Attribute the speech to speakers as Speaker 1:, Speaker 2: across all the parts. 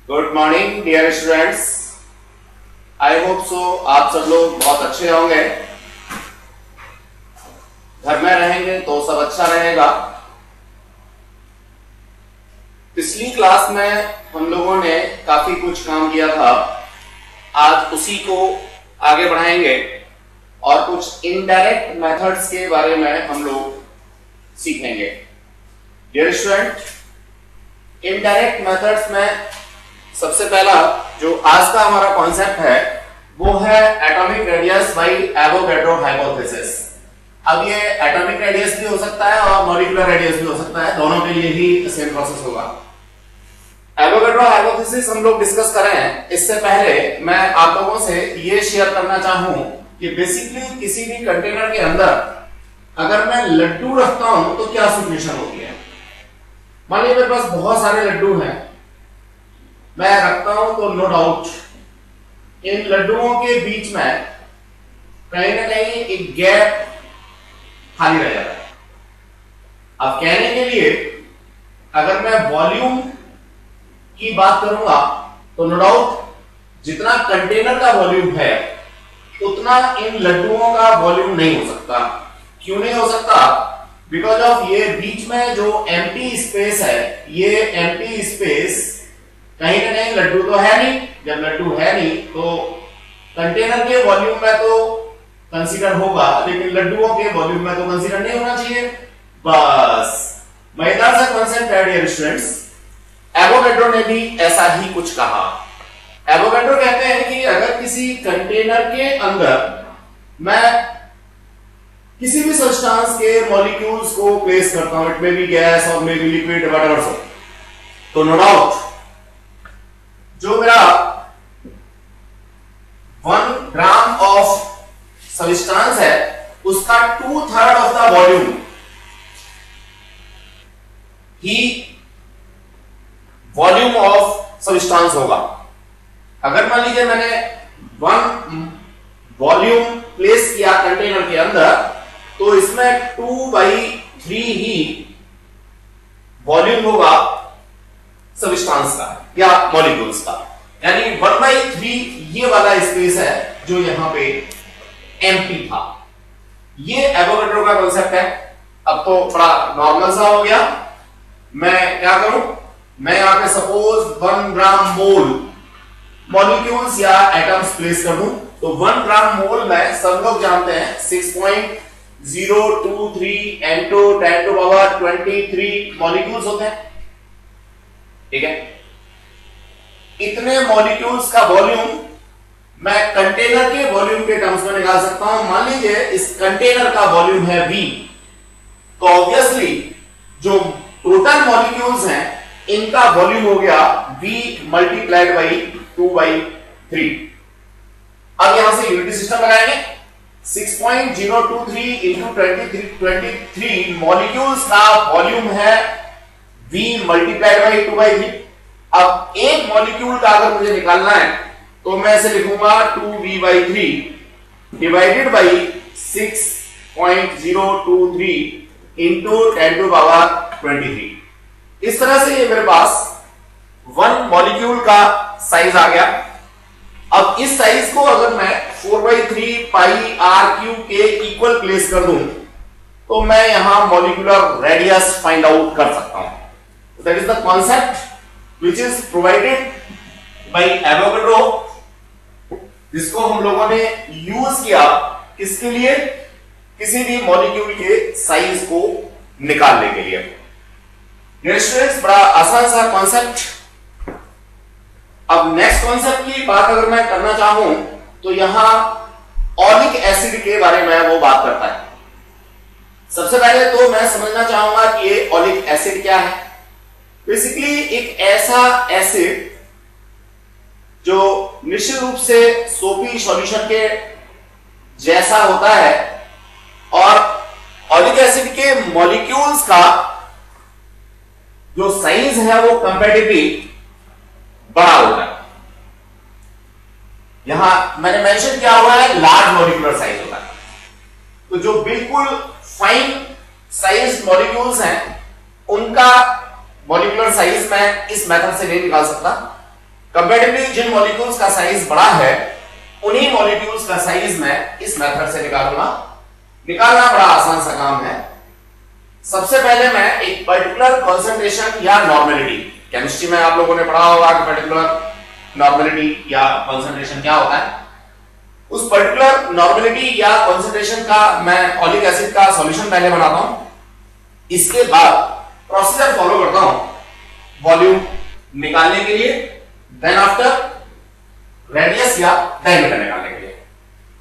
Speaker 1: Good morning dear students. I hope so आप सब लोग बहुत अच्छे होंगे। घर में रहेंगे तो सब अच्छा रहेगा। पिछली क्लास में हम लोगों ने काफी कुछ काम किया था, आज उसी को आगे बढ़ाएंगे और कुछ इनडायरेक्ट मेथड्स के बारे में हम लोग सीखेंगे। डियर स्टूडेंट, इनडायरेक्ट मेथड्स में सबसे पहला जो आज का हमारा कॉन्सेप्ट है वो है atomic radius bye Avogadro hypothesis. अब ये एटॉमिक रेडियस भी हो सकता है और मॉलिक्यूलर रेडियस भी हो सकता है, दोनों के लिए ही सेम प्रोसेस होगा। एवोगैड्रो हाइपोथेसिस हम लोग डिस्कस कर रहे हैं। इससे पहले मैं आप लोगों से ये शेयर करना चाहूं कि बेसिकली किसी भी कंटेनर के अंदर अगर मैं लड्डू रखता हूं तो क्या सिचुएशन होती है। मान लीजिए मेरे पास बहुत सारे लड्डू हैं, मैं रखता हूं तो नो डाउट इन लड्डुओं के बीच में कहीं ना कहीं एक गैप खाली रह जाता है। अब कहने के लिए अगर मैं वॉल्यूम की बात करूंगा तो नो डाउट जितना कंटेनर का वॉल्यूम है उतना इन लड्डुओं का वॉल्यूम नहीं हो सकता। क्यों नहीं हो सकता? बिकॉज ऑफ ये बीच में जो एम्प्टी स्पेस है, ये एम्प्टी स्पेस कहीं ना कहीं लड्डू तो है नहीं। जब लड्डू है नहीं तो कंटेनर के वॉल्यूम में तो कंसीडर होगा, लेकिन लड्डुओं के वॉल्यूम में तो कंसीडर नहीं होना चाहिए। बस मजेदार सा कॉन्सेप्ट है डियर स्टूडेंट्स। एवोगैड्रो ने भी ऐसा ही कुछ कहा। एवोगैड्रो कहते हैं कि अगर किसी कंटेनर के अंदर मैं किसी भी सब्सटेंस के मॉलिक्यूल्स को प्लेस करता हूं, इट मे बी गैस और may be liquid whatever so, तो नो डाउट जो मेरा 1 ग्राम ऑफ सब्सटेंस है उसका 2/3 of the volume he volume of substance होगा। अगर मान लीजिए मैंने 1 वॉल्यूम प्लेस किया कंटेनर के अंदर तो इसमें 2/3 ही वॉल्यूम होगा सब्सटेंस का या मॉलिक्यूल्स का, यानी 1/3 ये वाला स्पेस है जो यहां पे एम्प्टी था। ये एवोगैड्रो का कॉन्सेप्ट है। अब तो बड़ा नॉर्मल सा हो गया। मैं क्या करूं, मैं यहां पे सपोज 1 ग्राम मोल मॉलिक्यूल्स या एटम्स प्लेस कर दूं तो 1 ग्राम मोल में सब लोग जानते हैं 6.023 into 10⁻23 मॉलिक्यूल्स होते हैं। ठीक है, इतने मॉलिक्यूल्स का वॉल्यूम मैं कंटेनर के वॉल्यूम के टर्म्स में निकाल सकता हूं। मान लीजिए इस कंटेनर का वॉल्यूम है V, तो ऑब्वियसली जो टोटल मॉलिक्यूल्स हैं इनका वॉल्यूम हो गया V मल्टीप्लाइड बाई 2/3। अब यहां से यूनिटी सिस्टम लगाएंगे। 6.023 into 23 मॉलिक्यूल्स का वॉल्यूम है V मल्टीप्लाइड बाई 2/3। अब एक मॉलिक्यूल का अगर मुझे निकालना है तो मैं इसे लिखूंगा 2V/3 डिवाइडेड बाई 6.023 इंटू 10⁻23। इस तरह से ये मेरे पास 1 मॉलिक्यूल का साइज आ गया। अब इस साइज को अगर मैं 4/3 पाई r क्यूब के इक्वल प्लेस कर दूं तो मैं यहां मॉलिक्यूलर रेडियस फाइंड आउट कर सकता हूं। That is the concept which is provided by Avogadro, जिसको हम लोगों ने यूज किया किसके लिए? किसी भी मॉलिक्यूल के साइज को निकालने के लिए। डियर स्टूडेंट्स, बड़ा आसान सा कॉन्सेप्ट। अब नेक्स्ट कॉन्सेप्ट की बात अगर मैं करना चाहूं तो यहां ऑलिक एसिड के बारे में वो बात करता है। सबसे पहले तो मैं समझना चाहूंगा कि ये ऑलिक एसिड क्या है। बेसिकली एक ऐसा एसिड जो निश्चित रूप से सोपी सॉल्यूशन के जैसा होता है और ऑलिक एसिड के मॉलिक्यूल्स का जो साइज है वो कंपैरेटिवली बड़ा होता है। यहां मैंने मेंशन किया हुआ है लार्ज मॉलिक्यूलर साइज होता है। तो जो बिल्कुल फाइन साइज मॉलिक्यूल्स हैं उनका मॉलिक्यूलर साइज मैं इस मेथड से नहीं निकाल सकता। कंपैरेटिवली जिन मॉलिक्यूल्स का साइज बड़ा है उन्हीं मॉलिक्यूल्स का साइज मैं इस मेथड से निकालूंगा। निकालना बड़ा आसान सा काम है। सबसे पहले मैं एक पर्टिकुलर कॉन्सेंट्रेशन या नॉर्मेलिटी, केमिस्ट्री में आप लोगों ने पढ़ा होगा कि पर्टिकुलर नॉर्मेलिटी या कॉन्सेंट्रेशन क्या होता है। उस पर्टिकुलर नॉर्मेलिटी या कॉन्सेंट्रेशन का मैं ऑलिक एसिड का सॉल्यूशन पहले बनाता हूं। इसके बाद प्रोसीजर फॉलो करता हूं वॉल्यूम निकालने के लिए, देन आफ्टर रेडियस या डायमीटर निकालने के लिए।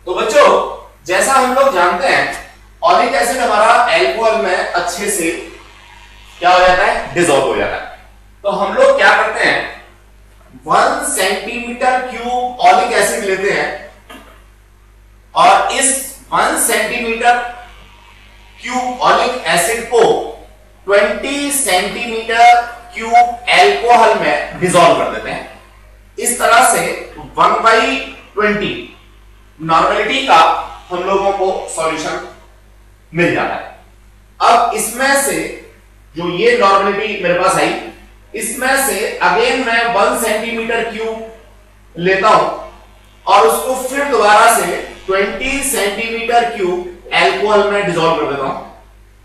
Speaker 1: तो बच्चों, जैसा हम लोग जानते हैं ऑलिक एसिड हमारा अल्कोहल में अच्छे से क्या हो जाता है, डिसॉल्व हो जाता है। तो हम लोग क्या करते हैं, 1 सेंटीमीटर क्यूब ऑलिक एसिड लेते हैं और इस 1 सेंटीमीटर क्यूब ऑलिक एसिड को 20 सेंटीमीटर क्यूब अल्कोहल में डिसॉल्व कर देते हैं। इस तरह से 1/20 नॉर्मेलिटी का हम लोगों को सॉल्यूशन मिल जाता है। अब इसमें से जो ये नॉर्मेलिटी मेरे पास आई, इसमें से अगेन मैं 1 सेंटीमीटर क्यूब लेता हूं और उसको फिर दोबारा से 20 सेंटीमीटर क्यूब अल्कोहल में डिसॉल्व कर देता हूं।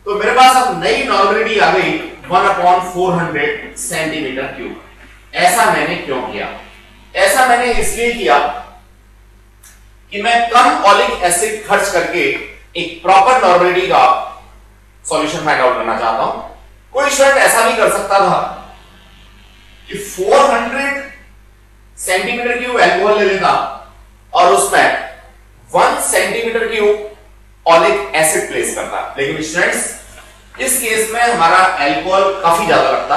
Speaker 1: तो मेरे पास अब नई नॉर्मेलिटी आ गई 1/400 सेंटीमीटर क्यूब। ऐसा मैंने क्यों किया? ऐसा मैंने इसलिए किया कि मैं कम ऑलिक एसिड खर्च करके एक प्रॉपर नॉर्मेलिटी का सॉल्यूशन फाइंड आउट करना चाहता हूं। कोई स्टूडेंट ऐसा भी कर सकता था कि 400 सेंटीमीटर क्यूब अल्कोहल ले लेता और उसमें 1 centimetre cube oleic acid place करता, लेकिन स्टूडेंट्स इस केस में हमारा अल्कोहल काफी ज्यादा लगता।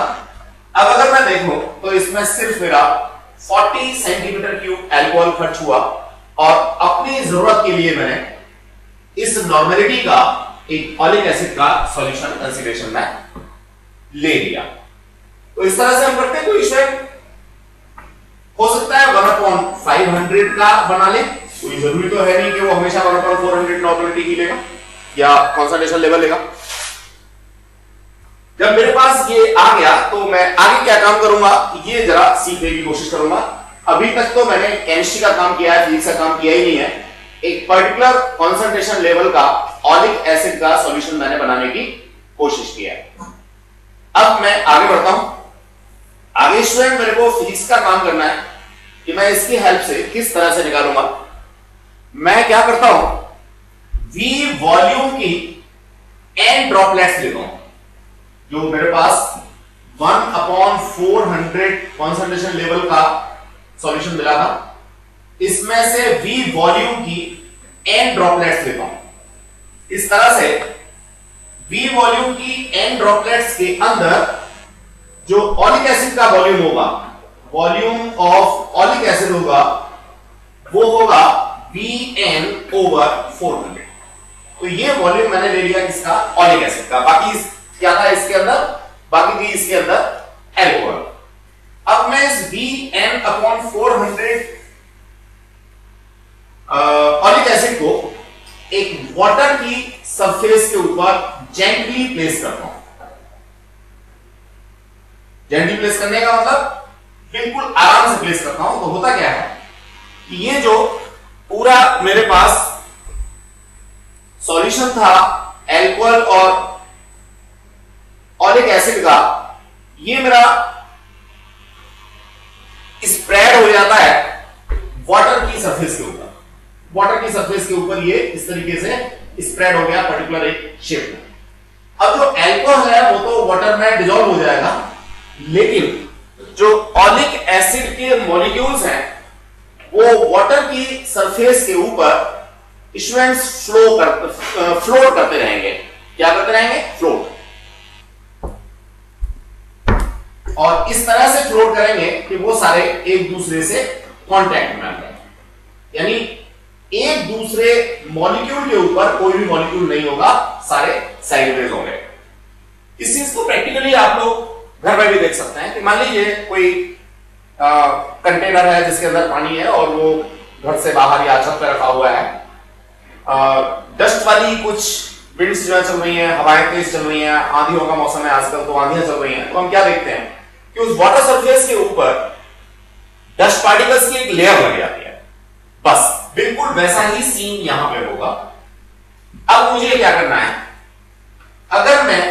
Speaker 1: अब अगर मैं देखूं तो इसमें सिर्फ मेरा 40 सेंटीमीटर क्यूब अल्कोहल खर्च हुआ और अपनी जरूरत के लिए मैंने इस नॉर्मेलिटी का एक ऑलिक एसिड का सॉल्यूशन कंसीडरेशन में ले लिया। तो इस तरह से हम करते हैं। कोई स्टूडेंट हो सकता है 1/500 का बना ले, कोई जरूरी तो है नहीं कि वो हमेशा 1/400 नॉर्मेलिटी की लेगा या कॉन्सेंट्रेशन लेवल लेगा। जब मेरे पास ये आ गया तो मैं आगे क्या काम करूंगा ये जरा सीखने की कोशिश करूंगा। अभी तक तो मैंने केमिस्ट्री का काम किया है, फिजिक्स का काम किया ही नहीं है। एक पर्टिकुलर कॉन्सेंट्रेशन लेवल का ऑलिक एसिड का सॉल्यूशन मैंने बनाने की कोशिश किया है। अब मैं आगे बढ़ता हूं। आगे स्टूडेंट मेरे को फिजिक्स का काम करना है कि मैं इसकी हेल्प से किस तरह से निकालूंगा। मैं क्या करता हूं, V वॉल्यूम की n ड्रॉपलेट्स लेता हूं। जो मेरे पास 1/400 कॉन्सेंट्रेशन लेवल का सॉल्यूशन मिला था, इसमें से V वॉल्यूम की n ड्रॉपलेट्स लेता हूं। इस तरह से V वॉल्यूम की n ड्रॉपलेट्स के अंदर जो ऑलिक एसिड का वॉल्यूम होगा, वॉल्यूम ऑफ ऑलिक एसिड होगा, वो होगा Vn/400। तो ये वॉल्यूम मैंने ले लिया किसका, ऑलिक एसिड का। बाकी क्या था इसके अंदर, बाकी थी इसके अंदर अल्कोहल। अब मैं इस Vn/400 ऑलिक एसिड को एक वाटर की सरफेस के ऊपर जेंटली प्लेस करता हूं। जेंटली प्लेस करने का मतलब बिल्कुल आराम से प्लेस करता हूं। तो होता क्या है कि ये जो पूरा मेरे पास सॉल्यूशन था अल्कोहल और ऑलिक एसिड का, ये मेरा स्प्रेड हो जाता है वाटर की सरफेस के ऊपर। वाटर की सरफेस के ऊपर ये इस तरीके से स्प्रेड हो गया पर्टिकुलर एक शेप में। अब जो अल्कोहल है वो तो वाटर में डिसॉल्व हो जाएगा, लेकिन जो ऑलिक एसिड के मॉलिक्यूल्स हैं वो वाटर की सरफेस के ऊपर स्टूडेंट्स फ्लोट करते रहेंगे। क्या करते रहेंगे? फ्लोट। और इस तरह से फ्लोट करेंगे कि वो सारे एक दूसरे से कांटेक्ट में आते हैं, यानी एक दूसरे मॉलिक्यूल के ऊपर कोई भी मॉलिक्यूल नहीं होगा, सारे साइडवेज होंगे। इस चीज को प्रैक्टिकली आप लोग घर में भी देख सकते हैं कि मान लीजिए कोई कंटेनर है जिसके अंदर पानी है और वो घर से बाहर या छत पर रखा हुआ है। डस्ट वाली कुछ विंड्स जो चल रही हैं, हवाएं तेज चल रही हैं, आंधियों का मौसम है आजकल तो आंधियां चल रही हैं, तो हम क्या देखते हैं कि उस वाटर सरफेस के ऊपर डस्ट की एक लेयर लग जाती है। बस बिल्कुल वैसा ही सीन यहां पे होगा। अब मुझे क्या करना है, अगर मैं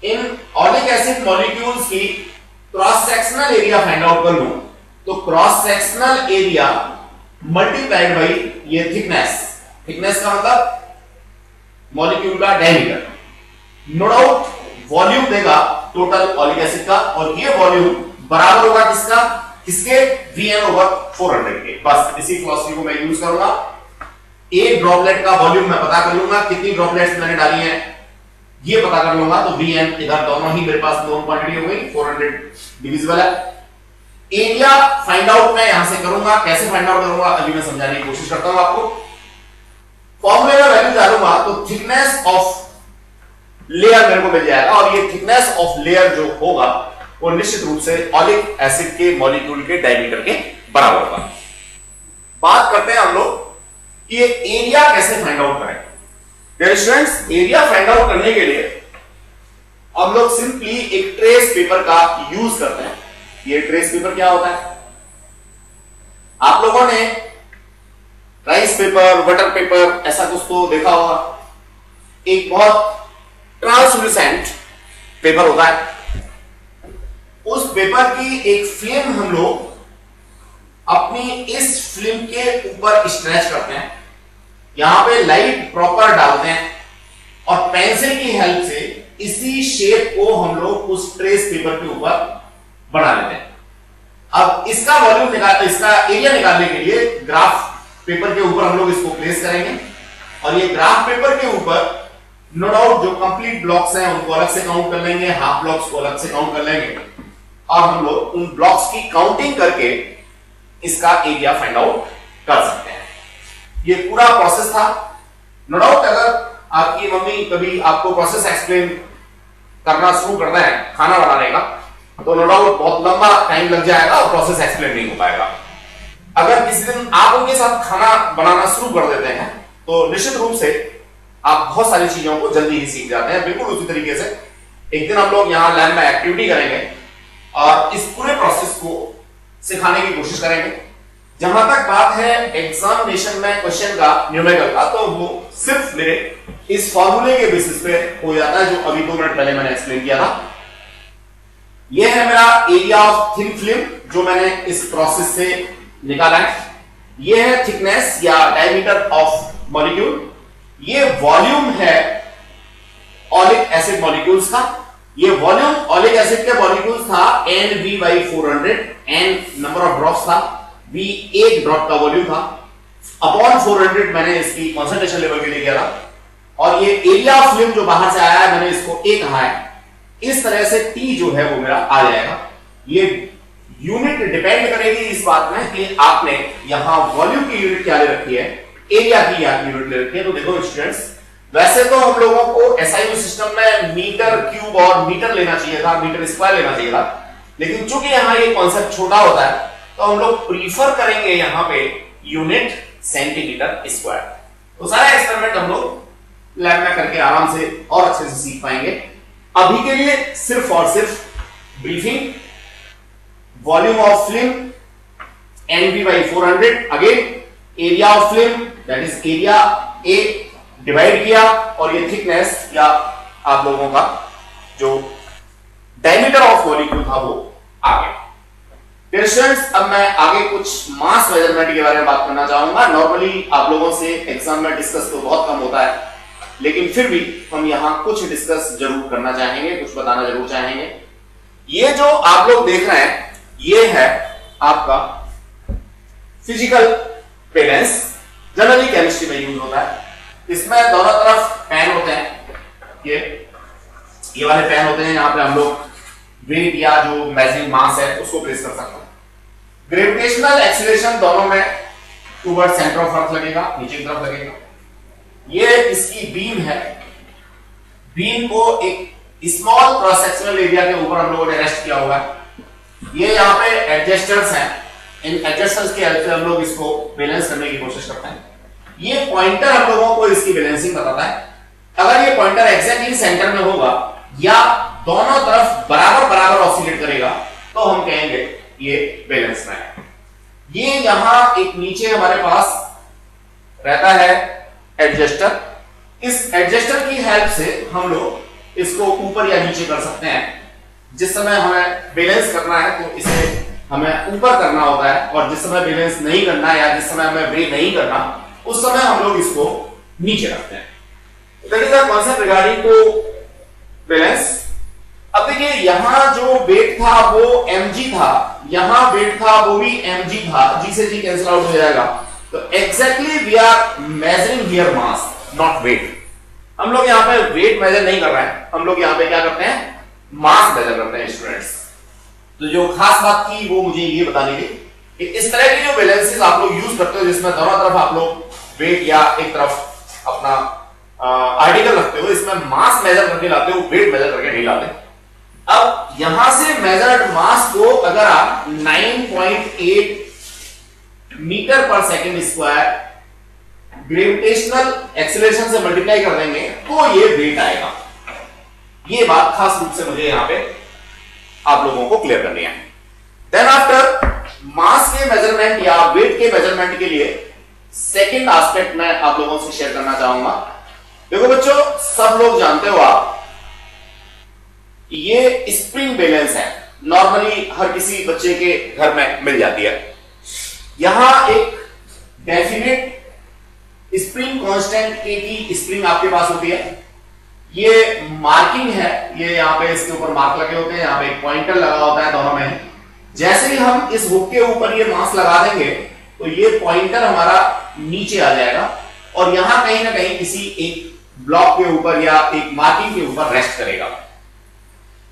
Speaker 1: इन ऑलिक एसिड मॉलिक्यूल्स की cross sectional area find out कर लूं, तो cross sectional area multiplied by ये थिकनेस, थिकनेस का मतलब मॉलिक्यूल का डायमीटर, नो डाउट वॉल्यूम देगा टोटल ऑलिक एसिड का, और ये वॉल्यूम बराबर होगा किसका, किसके, Vn/400 के। बस इसी फिलॉसफी को मैं यूज करूंगा। एक ड्रॉपलेट का वॉल्यूम मैं पता कर लूंगा, कितनी ड्रॉपलेट्स मैंने डाली हैं ये पता कर लूंगा, तो Vn इधर दोनों ही मेरे पास दोनों क्वांटिटी हो गई, 400 डिविजिबल है। एरिया फाइंड आउट मैं यहां से करूंगा, कैसे फाइंड आउट करूंगा अभी मैं समझाने की कोशिश करता हूं आपको। फॉर्मूले में वैल्यू डालूंगा तो थिकनेस ऑफ लेयर मेरे को मिल जाएगा, और ये थिकनेस ऑफ लेयर जो होगा वो निश्चित रूप से ऑलिक एसिड के मॉलिक्यूल के डायमीटर के बराबर होगा। बात करते हैं हम लोग कि ये एरिया कैसे फाइंड आउट करें। Dear students, area find out करने के लिए हम लोग सिंपली एक ट्रेस पेपर का यूज करते हैं। ये ट्रेस पेपर क्या होता है, आप लोगों ने राइस पेपर, बटर पेपर ऐसा कुछ तो देखा होगा। एक बहुत ट्रांसलूसेंट पेपर होता है, उस पेपर की एक फिल्म हम लोग अपनी इस फिल्म के ऊपर स्ट्रेच करते हैं, यहां पे लाइट प्रॉपर डालते हैं, और पेंसिल की हेल्प से इसी शेप को हम लोग उस ट्रेस पेपर के ऊपर बना लेते हैं। अब इसका वॉल्यूम इसका एरिया निकालने के लिए ग्राफ पेपर के ऊपर हम लोग इसको प्लेस करेंगे, और ये ग्राफ पेपर के ऊपर नो डाउट जो कंप्लीट ब्लॉक्स हैं उनको अलग से काउंट कर लेंगे, हाफ ब्लॉक्स को अलग से काउंट कर लेंगे, और हम लोग उन ब्लॉक्स की काउंटिंग करके इसका एरिया फाइंड आउट कर सकते हैं। ये पूरा प्रोसेस था। नो डाउट अगर आपकी मम्मी कभी आपको प्रोसेस एक्सप्लेन करना शुरू करना है खाना बनाने का, तो नो डाउट बहुत लंबा टाइम लग जाएगा और प्रोसेस एक्सप्लेन नहीं हो पाएगा। अगर किसी दिन आप उनके साथ खाना बनाना शुरू कर देते हैं तो निश्चित रूप से आप बहुत सारी चीजों को जल्दी ही सीख जाते हैं। बिल्कुल उसी तरीके से एक दिन हम लोग यहाँ लैब में एक्टिविटी करेंगे और इस पूरे प्रोसेस को सिखाने की कोशिश करेंगे। जहां तक बात है एग्जामिनेशन में क्वेश्चन का न्यूमेरिकल का, तो वो सिर्फ मेरे इस फॉर्मूले के बेसिस पे हो जाता है जो अभी 2 मिनट पहले मैंने एक्सप्लेन किया था। ये है मेरा एरिया ऑफ थिन फिल्म जो मैंने इस प्रोसेस से निकाला है। ये है थिकनेस या डायमीटर ऑफ मॉलिक्यूल। ये वॉल्यूम है ऑलिक एसिड मॉलिक्यूल्स का। ये वॉल्यूम ऑलिक एसिड के मॉलिक्यूल्स था NV/400, N number of drops था, V एक ड्रॉप का वॉल्यूम था, अपॉन 400 मैंने इसकी कंसंट्रेशन लेवल के लिए किया था, और ये एरिया ऑफ फिल्म जो बाहर से आया है मैंने इसको A कहा है। इस तरह से T जो है वो मेरा आ जाएगा। ये यूनिट डिपेंड करेगी इस बात में कि आपने यहां वॉल्यूम की यूनिट क्या ले रखी है, एरिया की यूनिट ले रखी है। तो देखो स्टूडेंट्स, वैसे तो हम लोगों को एसआई सिस्टम में मीटर क्यूब और मीटर लेना चाहिए था, मीटर स्क्वायर लेना चाहिए था, लेकिन चूंकि यहां ये कॉन्सेप्ट छोटा होता है तो हम लोग प्रीफर करेंगे यहां पे यूनिट सेंटीमीटर स्क्वायर। तो सारा एक्सपेरिमेंट हम लोग लैब में करके आराम से और अच्छे से सीख पाएंगे। अभी के लिए सिर्फ और सिर्फ briefing. Volume of film NV/400, again area of film that is area A divide किया, और ये थिकनेस या आप लोगों का जो डायमीटर ऑफ मॉलिक्यूल था वो आ गया। स्टूडेंट्स, अब मैं आगे कुछ मास मेजरमेंट के बारे में बात करना चाहूंगा। नॉर्मली आप लोगों से एग्जाम में डिस्कस तो बहुत कम होता है, लेकिन फिर भी हम यहां कुछ डिस्कस जरूर करना चाहेंगे, कुछ बताना जरूर चाहेंगे। ये जो आप लोग देख रहे हैं ये है आपका फिजिकल वैलेंस, जनरली केमिस्ट्री में यूज होता है। इसमें दोनों तरफ पेन होते हैं, ये वाले पेन होते हैं, यहां पे हम लोग वेट या जो मेजरिंग मास है उसको प्लेस कर सकते हैं। ग्रेविटेशनल एक्सीलरेशन दोनों में टुवर्ड सेंटर ऑफ अर्थ लगेगा, नीचे की तरफ लगेगा। ये इसकी बीम है, बीम को एक स्मॉल क्रॉस सेक्शनल एरिया के ऊपर हम लोगों ने रेस्ट किया हुआ है। ये यहाँ पे एडजस्टर्स हैं, इन एडजस्टर्स की हेल्प से हम लोग इसको बैलेंस करने की कोशिश करते हैं। ये पॉइंटर हम लोगों को इसकी बैलेंसिंग बताता है। अगर ये पॉइंटर एग्जैक्टली सेंटर में होगा या दोनों तरफ बराबर बराबर ऑसिलेट करेगा तो हम कहेंगे ये बैलेंस में है। ये यहां एक नीचे हमारे पास रहता है एडजस्टर। इस एडजस्टर की हेल्प से हम लोग इसको ऊपर या नीचे कर सकते हैं। जिस समय हमें बैलेंस करना है तो इसे हमें ऊपर करना होता है, और जिस समय बैलेंस नहीं करना है या जिस समय हमें वेट नहीं करना उस समय हम लोग इसको नीचे रखते हैं। That is the concept regarding to balance. अब देखिए यहां जो वेट था वो mg था, यहां वेट था वो भी mg था, g से g कैंसिल आउट हो जाएगा। तो exactly we are measuring here mass not weight. हम लोग यहां पे वेट मेजर नहीं कर रहे हैं, हम लोग यहां पे क्या करते हैं, मास मेजर करते हैं स्टूडेंट्स। तो जो खास बात थी वो मुझे ये बतानी थी कि इस तरह की जो बैलेंसेस आप लोग यूज करते हो जिसमें दोनों तरफ आप लोग वेट या एक तरफ अपना आर्टिकल रखते हो, इसमें मास मेजर करके लाते हो, वेट मेजर करके नहीं लाते। अब यहां से मेजर्ड मास को अगर आप 9.8 मीटर पर सेकेंड स्क्वायर ग्रेविटेशनल एक्सीलरेशन से मल्टीप्लाई कर देंगे तो ये वेट आएगा। ये बात खास रूप से मुझे यहां पे आप लोगों को क्लियर करनी है। देन आफ्टर मास के मेजरमेंट या वेट के मेजरमेंट के लिए सेकंड एस्पेक्ट मैं आप लोगों से शेयर करना चाहूंगा। देखो बच्चों, सब लोग जानते हो आप ये स्प्रिंग बैलेंस है, नॉर्मली हर किसी बच्चे के घर में मिल जाती है। यहां एक डेफिनेट स्प्रिंग कांस्टेंट के की स्प्रिंग आपके पास होती है। ये मार्किंग है, ये यहां पे इसके ऊपर मार्क लगे होते हैं, यहां पे एक पॉइंटर लगा होता है दोनों में। जैसे ही हम इस हुक के ऊपर ये मास लगा देंगे तो ये पॉइंटर हमारा नीचे आ जाएगा और यहां कहीं ना कहीं किसी एक ब्लॉक के ऊपर या एक मार्किंग के ऊपर रेस्ट करेगा।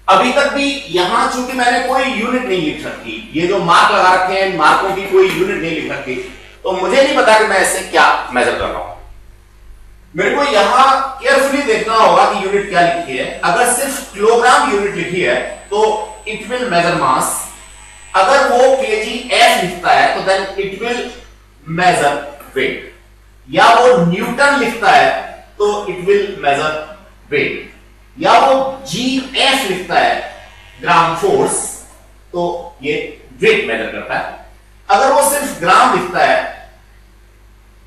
Speaker 1: अभी तक भी यहां चूंकि मैंने कोई यूनिट नहीं लिख रखी, ये जो मार्क लगा रखे हैं मार्कों की कोई यूनिट नहीं लिख रखी, तो मुझे नहीं पता कि मैं इससे क्या मेजर कर रहा हूं। मेरे को यहां केयरफुली देखना होगा कि यूनिट क्या लिखी है। अगर सिर्फ किलोग्राम यूनिट लिखी है तो इट विल मेजर मास। अगर वो kgf लिखता है तो then it will measure weight, या वो न्यूटन लिखता है तो इट विल मेजर वेट, या वो gf लिखता है ग्राम फोर्स तो ये वेट मेजर करता है। अगर वो सिर्फ ग्राम लिखता है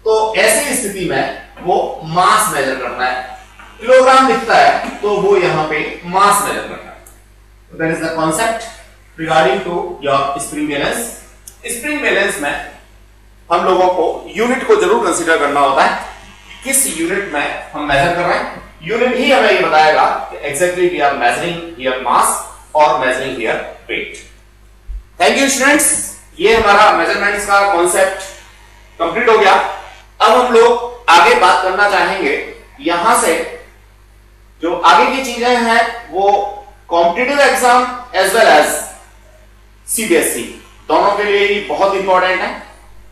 Speaker 1: तो ऐसी स्थिति में वो मास मेजर करता है। किलोग्राम लिखता है तो वो यहां पे मास मेजर करता है। That is the concept regarding to your spring balance. Spring balance में हम लोगों को यूनिट को जरूर कंसीडर करना होता है, किस यूनिट में हम मेजर कर रहे हैं। यूनिट ही हमें ये बताएगा कि exactly we are measuring here mass और measuring here weight. Thank you students, ये हमारा मेजरमेंट्स का कॉन्सेप्ट कंप्लीट हो गया। अब हम लोग आगे बात करना चाहेंगे, यहां से जो आगे की चीजें हैं वो competitive exam as well as CBSE दोनों के लिए ही बहुत इंपॉर्टेंट है।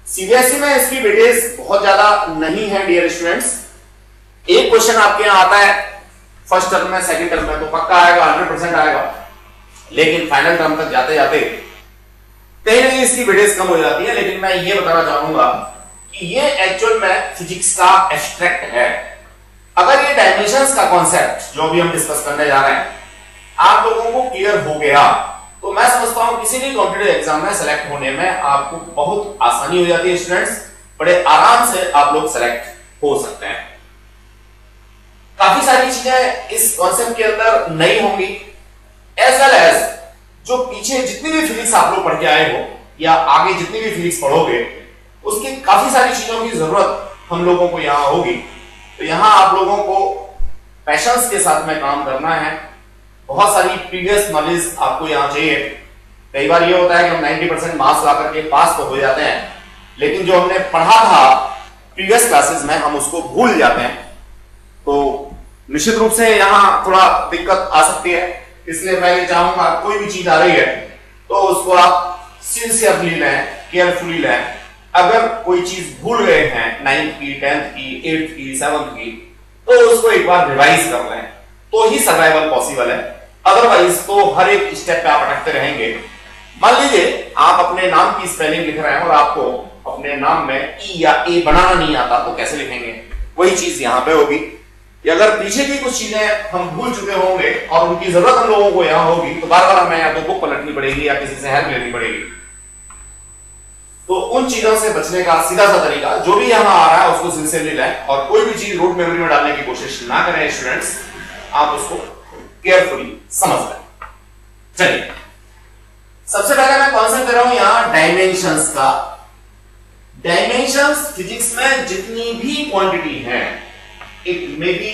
Speaker 1: सीबीएसई में इसकी वेटेज बहुत ज्यादा नहीं है डियर स्टूडेंट्स। एक क्वेश्चन आपके यहां आता है फर्स्ट टर्म में, सेकंड टर्म में तो पक्का आएगा, 100% आएगा, लेकिन फाइनल टर्म तक जाते जाते कहीं ना कहीं इसकी वेटेज कम हो जाती है। लेकिन मैं ये बताना चाहूंगा कि ये एक्चुअल में फिजिक्स का एब्स्ट्रैक्ट है। अगर ये डायमेंशंस का कॉन्सेप्ट जो भी हम डिस्कस करने जा रहे हैं आप लोगों को क्लियर हो गया तो मैं समझता हूं किसी भी कॉम्पिटिटिव एग्जाम में सेलेक्ट होने में आपको बहुत आसानी हो जाती है। स्टूडेंट्स बड़े आराम से आप लोग सेलेक्ट हो सकते हैं। काफी सारी चीजें इस कॉन्सेप्ट के अंदर नई होंगी, एज वेल एज जो पीछे जितनी भी फिजिक्स आप लोग पढ़ के आए हो या आगे जितनी भी फिजिक्स पढ़ोगे उसकी काफी सारी चीजों की जरूरत हम लोगों को यहां होगी। तो यहां आप लोगों को पैशंस के साथ में काम करना है। बहुत सारी प्रीवियस नॉलेज आपको यहां चाहिए। कई बार ये होता है कि हम 90% मार्क्स ला करके पास तो हो जाते हैं, लेकिन जो हमने पढ़ा था प्रीवियस क्लासेस में हम उसको भूल जाते हैं। तो निश्चित रूप से यहां थोड़ा दिक्कत आ सकती है, इसलिए मैं ये चाहूंगा कोई भी चीज आ रही है तो उसको आप सिंसियरली लें, केयरफुली लें। अगर कोई चीज भूल गए हैं 9th की, 10th की, 8th की, 7th की, तो उसको एक बार रिवाइज कर लें तो ही सर्वाइवल पॉसिबल है। अदरवाइज तो हर एक स्टेप पे आप अटकते रहेंगे। मान लीजिए आप अपने नाम की स्पेलिंग लिख रहे हैं और आपको अपने नाम में ई या ए बनाना नहीं आता तो कैसे लिखेंगे, वही चीज यहां पे होगी। अगर पीछे की कुछ चीजें हम भूल चुके होंगे और उनकी जरूरत हम लोगों को यहां होगी तो बार बार हमें या तो बुक पलटनी पड़ेगी या किसी से हेल्प लेनी पड़ेगी। तो उन चीजों से बचने का सीधा सा तरीका जो भी यहां आ रहा है उसको सिंसियरली लें और कोई भी चीज रूट मेमोरी में डालने की कोशिश ना करें स्टूडेंट्स, आप उसको केयरफुली समझ लें। चलिए, सबसे पहले मैं कॉन्सेप्ट दे रहा हूं यहां डायमेंशंस का। डायमेंशंस फिजिक्स में जितनी भी क्वांटिटी है, it may be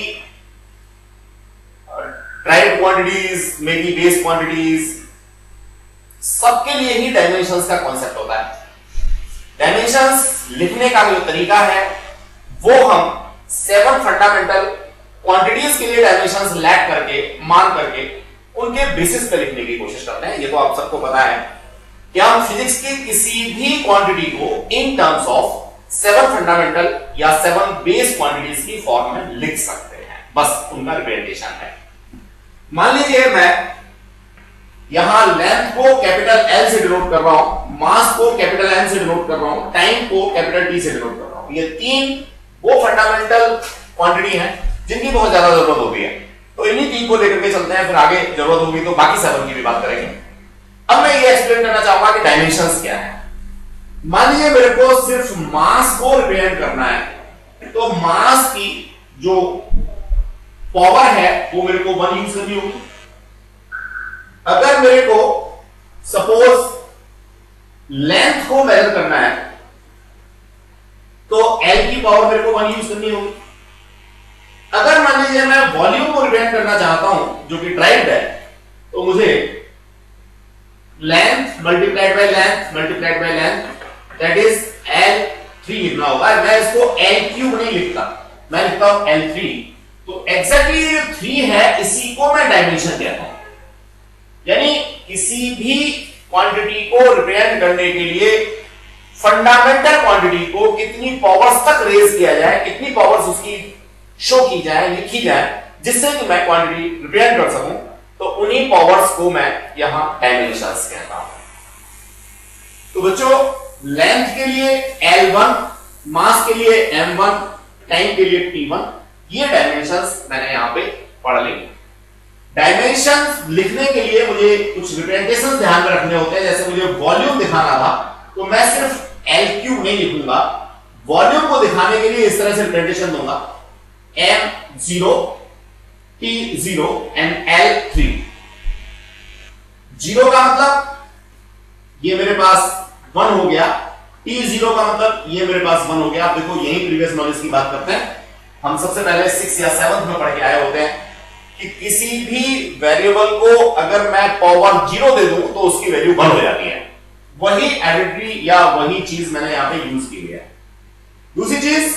Speaker 1: drive quantities, may be base quantities, सबके लिए ही डायमेंशंस का कॉन्सेप्ट होता है। डायमेंशंस लिखने का जो तरीका है वो हम 7 फंडामेंटल क्वांटिटीज के लिए डायमेंशंस लैग करके, मान करके उनके बेसिस पे लिखने की कोशिश करते हैं। ये तो आप सबको पता है कि हम फिजिक्स की किसी भी क्वांटिटी को इन टर्म्स ऑफ 7 फंडामेंटल या 7 बेस क्वांटिटीज की फॉर्म में लिख सकते हैं, बस उनका रिप्रेजेंटेशन है। मान लीजिए मैं यहां लेंथ को कैपिटल एल से डिनोट कर रहा हूं, मास को कैपिटल एम से डिनोट कर रहा हूं, टाइम को कैपिटल टी से डिनोट कर रहा हूं। ये 3 वो फंडामेंटल क्वांटिटी हैं जिनकी बहुत ज्यादा जरूरत होती है, तो इन्हीं 3 को लेकर के चलते हैं, फिर आगे जरूरत होगी तो बाकी 7 की भी बात करेंगे। अब मैं ये एक्सप्लेन करना चाहूंगा कि डायमेंशंस क्या है। मान लीजिए मेरे को सिर्फ मास को रिप्रेजेंट करना है, तो मास की जो पावर है वो मेरे को 1 यूज करनी होगी। अगर मेरे को सपोज लेंथ को मेजर करना है तो L की पावर मेरे को 1 यूज करनी होगी। अगर मान लीजिए मैं वॉल्यूम को रिप्रेजेंट करना चाहता हूं जो कि ड्राइव्ड है, तो मुझे length multiplied by length that is L3 लिखना होगा। मैं इसको L3 नहीं लिखता, मैं लिखता हूं L3। तो एग्जैक्टली जो 3 है इसी को मैं डायमेंशन कहता हूं। यानी किसी भी क्वांटिटी को रिप्रेजेंट करने के लिए फंडामेंटल क्वांटिटी को कितनी पावर्स तक रेज किया जाए, कितनी पावर्स उसकी शो की जाए, लिखी जाए, जिससे कि मैं क्वांटिटी रिप्रेजेंट कर सकूं, तो उन्हीं पावर्स को मैं यहां डायमेंशंस कहता हूं। तो बच्चों, लेंथ के लिए L1, मास के लिए M1, टाइम के लिए T1, ये डायमेंशंस मैंने यहां पे पढ़ ली। डायमेंशंस लिखने के लिए मुझे कुछ रिप्रेजेंटेशन ध्यान में रखने होते हैं। जैसे मुझे वॉल्यूम दिखाना था तो मैं सिर्फ L3 नहीं लिखूंगा, वॉल्यूम को दिखाने के लिए इस तरह से रिप्रेजेंटेशन दूंगा, M0, T0 एंड L3। 0 का मतलब ये मेरे पास 1 हो गया, T0 का मतलब ये मेरे पास 1 हो गया। आप देखो यही प्रीवियस नॉलेज की बात करते हैं, हम सबसे पहले 6 या 7 में पढ़ के आए होते हैं कि किसी भी वेरिएबल को अगर मैं पावर 0 दे दूं तो उसकी वैल्यू 1 हो जाती है। वही एडिटरी या वही चीज मैंने यहां पे यूज की है। दूसरी चीज,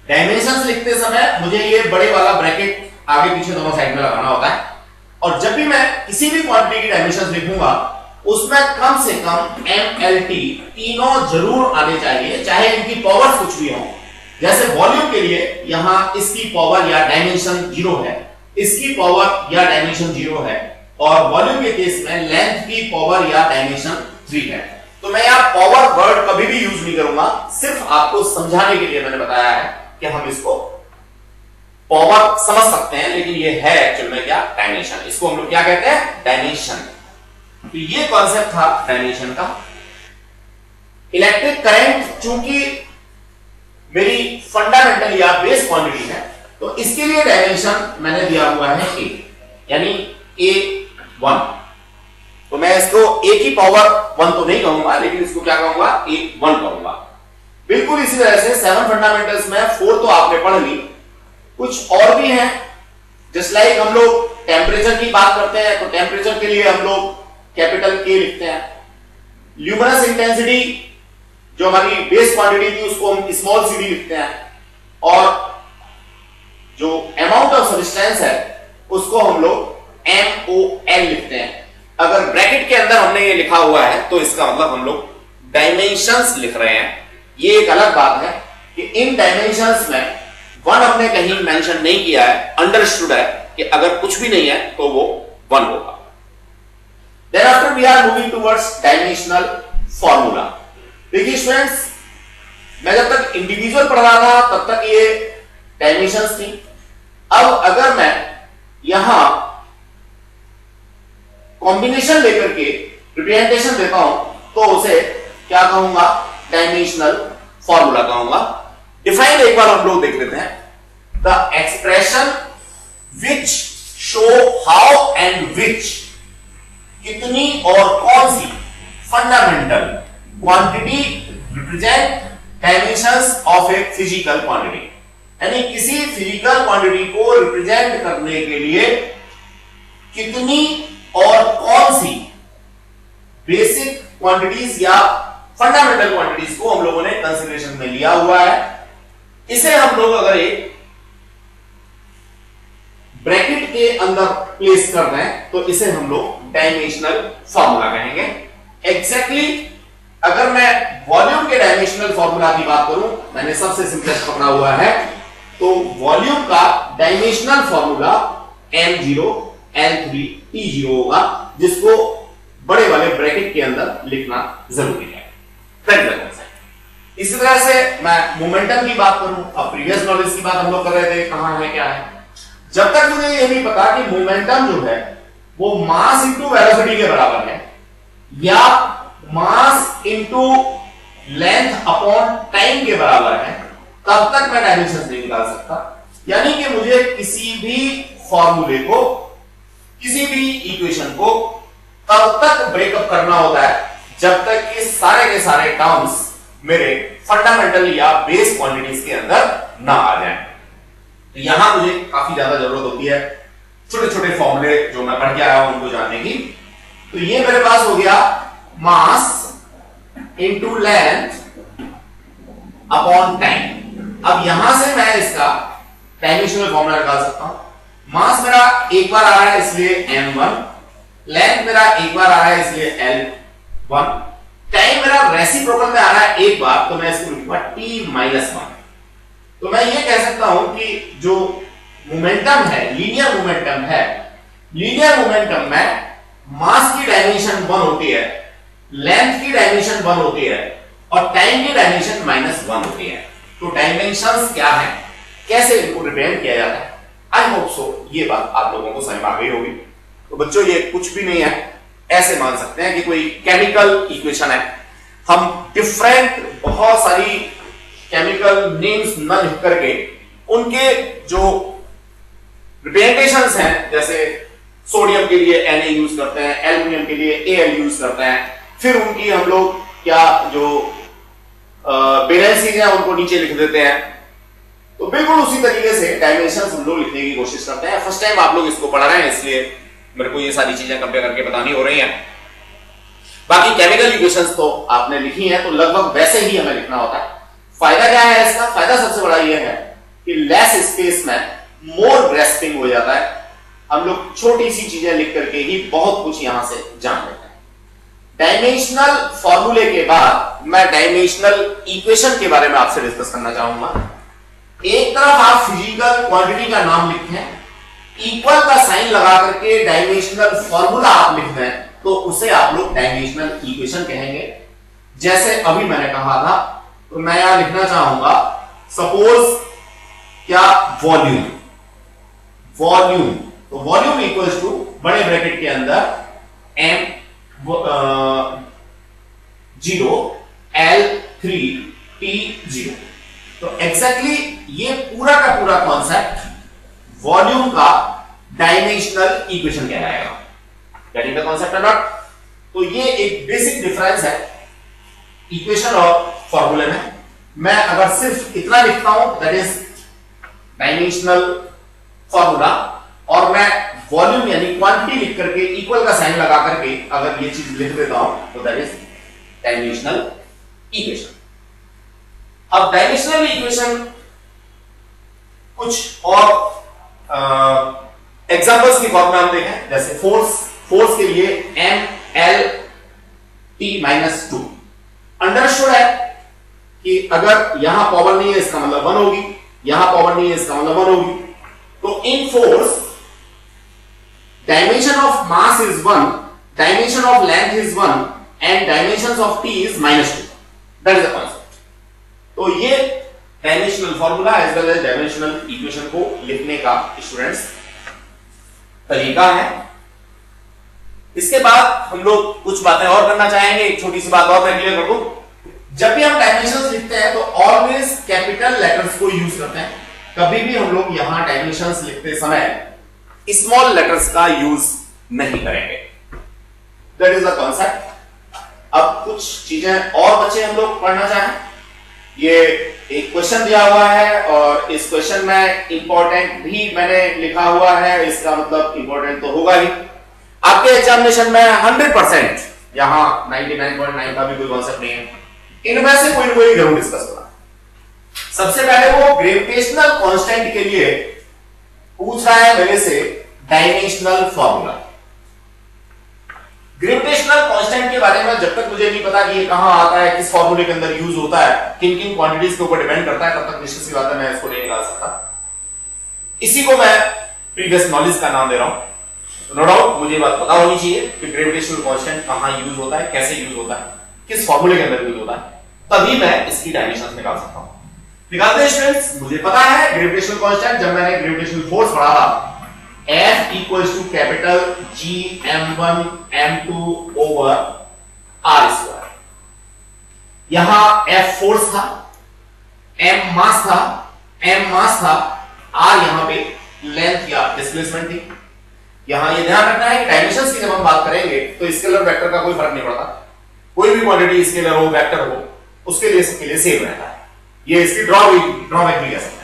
Speaker 1: डायमेंशंस लिखते समय मुझे ये बड़े वाला ब्रैकेट आगे पीछे दोनों साइड में लगाना होता है, और जब भी मैं किसी भी क्वांटिटी की डायमेंशंस लिखूंगा उसमें कम से कम MLT तीनों जरूर आने चाहिए, चाहे इनकी पावर्स कुछ भी हो। जैसे वॉल्यूम के लिए यहां इसकी पावर या डायमेंशन 0 है, इसकी पावर या डायमेंशन 0 है, और वॉल्यूम के केस में लेंथ की पावर या डायमेंशन 3 है। तो मैं यहां पावर वर्ड कभी भी यूज नहीं करूंगा, सिर्फ आपको समझाने के लिए मैंने बताया है कि हम इसको पावर समझ सकते हैं, लेकिन ये है एक्चुअल में क्या, डायमेंशन। इसको हम लोग क्या कहते हैं, डायमेंशन। तो ये कॉन्सेप्ट था डायमेंशन का। इलेक्ट्रिक करंट चूंकि मेरी फंडामेंटल या बेस क्वांटिटी है, तो इसके लिए डायमेंशन मैंने दिया हुआ है A, यानी A1। तो मैं इसको A की पावर 1 तो नहीं कहूंगा, लेकिन इसको क्या कहूंगा, A1 कहूंगा। बिल्कुल इसी तरह से 7 फंडामेंटल्स में 4 तो आपने पढ़ ली, कुछ और भी हैं। जस्ट लाइक हम लोग टेम्परेचर की बात करते हैं, तो टेम्परेचर के लिए हम लोग कैपिटल K लिखते हैं। ल्यूमिनस इंटेंसिटी जो हमारी बेस क्वांटिटी थी उसको हम स्मॉल cd लिखते हैं, और जो अमाउंट ऑफ सब्सटेंस है उसको हम लोग MOL लिखते हैं। अगर ब्रैकेट के अंदर हमने ये लिखा हुआ है तो इसका मतलब हम लोग डायमेंशंस लिख रहे हैं। ये एक अलग बात है कि इन डायमेंशंस में 1 हमने कहीं मेंशन नहीं किया है, अंडरस्टूड है कि अगर कुछ भी नहीं है तो वो 1 होगा। Then after we are moving towards dimensional formula. देखिए स्टूडेंट्स, मैं जब तक इंडिविजुअल पढ़ रहा था तब तक ये डायमेंशंस थी। अब अगर मैं यहां कॉम्बिनेशन लेकर के रिप्रेजेंटेशन देता हूं तो उसे क्या कहूंगा, डायमेंशनल फॉर्मूला कहूंगा। डिफाइन एक बार हम लोग देख लेते हैं। The expression which show how and which, कितनी और कौन सी fundamental quantity represent dimensions of a physical quantity, यानी किसी फिजिकल क्वांटिटी को रिप्रेजेंट करने के लिए कितनी और कौन सी बेसिक क्वांटिटीज या फंडामेंटल क्वांटिटीज को हम लोगों ने कंसीडरेशन में लिया हुआ है। इसे हम लोग अगर एक ब्रैकेट के अंदर प्लेस कर रहे हैं तो इसे हम लोग डायमेंशनल फॉर्मूला कहेंगे। एग्जैक्टली अगर मैं वॉल्यूम के डायमेंशनल फॉर्मूला की बात करूं, मैंने सबसे सिंपलेस्ट पकड़ा हुआ है, तो वॉल्यूम का dimensional formula m0 L3 T0 होगा, जिसको बड़े वाले ब्रैकेट के अंदर लिखना जरूरी है। इसी तरह से मैं मोमेंटम की बात करूं, अब प्रीवियस नॉलेज की बात हम लोग कर रहे थे, कहां है क्या है। जब तक मुझे ये नहीं पता कि मोमेंटम जो है वो मास इंटू वेलोसिटी के बराबर है या mass into length upon time के बराबर है, तब तक मैं डायमेंशन नहीं निकाल सकता। यानी कि मुझे किसी भी फॉर्मूले को, किसी भी इक्वेशन को तब तक ब्रेकअप करना होता है जब तक कि सारे के सारे टर्म्स मेरे फंडामेंटल या बेस क्वांटिटीज के अंदर ना आ जाएं। तो यहां मुझे काफी ज्यादा जरूरत होती है छोटे छोटे फॉर्मूले जो मैं पढ़ के आया हूं उनको जानने की। तो ये मेरे पास हो गया mass into length upon time. अब यहां से मैं इसका डायमेंशनल फॉर्मूला निकाल सकता हूं। मास मेरा एक बार आ रहा है इसलिए m1, लेंथ मेरा एक बार आ रहा है इसलिए L1, टाइम मेरा रेसिप्रोकल में आ रहा है एक बार, तो मैं इसको लिखूंगा t-1। तो मैं ये कह सकता हूं कि जो मोमेंटम है, लीनियर मोमेंटम है, लीनियर मोमेंटम में मास की डायमेंशन 1 होती है, लेंथ की डायमेंशन 1 होती है और टाइम की डायमेंशन -1 होती है। तो डायमेंशंस क्या है, कैसे इनको रिप्रेजेंट किया जाता है, आई होप सो ये बात आप लोगों को समझ में आ गई होगी। तो बच्चों ये कुछ भी नहीं है, ऐसे मान सकते हैं कि कोई केमिकल इक्वेशन है, हम डिफरेंट बहुत सारी केमिकल नेम्स न लिख करके उनके जो रिप्रेजेंटेशंस हैं, जैसे सोडियम के लिए Na यूज करते हैं, एल्युमिनियम के लिए Al यूज करते हैं, फिर उनकी हम लोग क्या जो वैलेंसीज हैं उनको नीचे लिख देते हैं। तो बिल्कुल उसी तरीके से डायमेंशंस हम लोग लिखने की कोशिश करते हैं। फर्स्ट टाइम आप लोग इसको पढ़ रहे हैं इसलिए मेरे को ये सारी चीजें कंपेयर करके बतानी हो रही हैं। बाकी केमिकल इक्वेशंस तो आपने लिखी हैं, तो लगभग वैसे ही हमें लिखना होता है। फायदा क्या है इसका? फायदा सबसे बड़ा ये है कि लेस स्पेस में मोर ग्रेस्पिंग हो जाता है। हम लोग छोटी सी चीजें लिख करके ही बहुत कुछ यहां से जान लेते हैं। डायमेंशनल फॉर्मूले के बाद मैं डायमेंशनल इक्वेशन के बारे में आपसे डिस्कस करना चाहूंगा। एक तरफ आप फिजिकल क्वांटिटी का नाम लिखें, इक्वल का साइन लगा करके डायमेंशनल फॉर्मूला आप लिख दें, तो उसे आप लोग डायमेंशनल इक्वेशन कहेंगे। जैसे अभी मैंने कहा था, तो मैं यहां लिखना चाहूंगा सपोज क्या वॉल्यूम, वॉल्यूम तो वॉल्यूम इक्वल्स टू बड़े ब्रैकेट के अंदर m0 L3 T0। तो एग्जैक्टली ये पूरा का पूरा कॉन्सेप्ट वॉल्यूम का डायमेंशनल इक्वेशन कहलाएगा। गेटिंग द कॉन्सेप्ट और नॉट? तो ये एक बेसिक डिफरेंस है इक्वेशन और फॉर्मूले में। मैं अगर सिर्फ इतना लिखता हूं दैट इज डायमेंशनल फॉर्मूला, और मैं वॉल्यूम यानी क्वांटिटी लिख करके इक्वल का साइन लगा करके अगर ये चीज लिख देता हूं तो दैट इज डायमेंशनल इक्वेशन। अब डायमेंशनल इक्वेशन कुछ और एग्जांपल्स की फॉर्म में हम देखें, जैसे फोर्स के लिए MLT-2। अंडरस्टूड है कि अगर यहां पावर नहीं है इसका मतलब 1 होगी, यहां पावर नहीं है इसका मतलब 1 होगी। तो in force dimension of mass is 1, dimension of length is 1 and dimension of T is -2। That is the concept. तो ये dimensional formula as well as dimensional equation को लिखने का स्टूडेंट्स तरीका है। इसके बाद हम लोग कुछ बातें और करना चाहेंगे। एक छोटी सी बात और मैं क्लियर कर दूं, जब भी हम डायमेंशंस लिखते हैं तो ऑलवेज कैपिटल लेटर्स को यूज करते हैं। कभी भी हम लोग यहां डायमेंशंस लिखते समय स्मॉल लेटर्स का यूज नहीं करेंगे। That is the concept. अब कुछ चीजें और बच्चे हम लोग पढ़ना चाहें। ये एक क्वेश्चन दिया हुआ है और इस क्वेश्चन में इंपॉर्टेंट भी मैंने लिखा हुआ है, इसका मतलब इंपॉर्टेंट तो होगा ही। आपके एग्जामिनेशन में 100%, यहां 99.9 का भी कोई कॉन्सेप्ट नहीं है, इनमें से कोई ना कोई जरूर डिस्कस होगा। सबसे पहले वो ग्रेविटेशनल कांस्टेंट के लिए पूछ रहा है मेरे से डायमेंशनल फॉर्मूला। ग्रेविटेशनल कांस्टेंट के बारे में जब तक मुझे नहीं पता कि ये कहां आता है, किस फॉर्मूले के अंदर यूज होता है, किन किन क्वांटिटीज के ऊपर डिपेंड करता है, तब तक निश्चित सी बात है मैं इसको नहीं निकाल सकता। इसी को मैं प्रीवियस नॉलेज का नाम दे रहा हूं। नो डाउट मुझे बात पता होनी चाहिए कि ग्रेविटेशनल कांस्टेंट कहां यूज होता है, कैसे यूज होता है, किस फॉर्मूले के अंदर यूज होता है, तभी मैं इसकी डायमेंशंस निकाल सकता हूं। निकालते हैं स्टूडेंट्स। मुझे पता है ग्रेविटेशनल कांस्टेंट, जब मैंने ग्रेविटेशनल फोर्स पढ़ा था, F equals to capital G m1 m2 over r square। यहां F फोर्स था, m मास था, r यहां पे लेंथ या डिस्प्लेसमेंट थी। यहां ये ध्यान रखना है कि डायमेंशंस की जब हम बात करेंगे तो स्केलर वेक्टर का कोई फर्क नहीं पड़ता। कोई भी क्वांटिटी स्केलर हो, वेक्टर हो, उसके लिए सबके लिए सेम रहता है। ये इसकी ड्रॉबैक भी कह सकते हैं।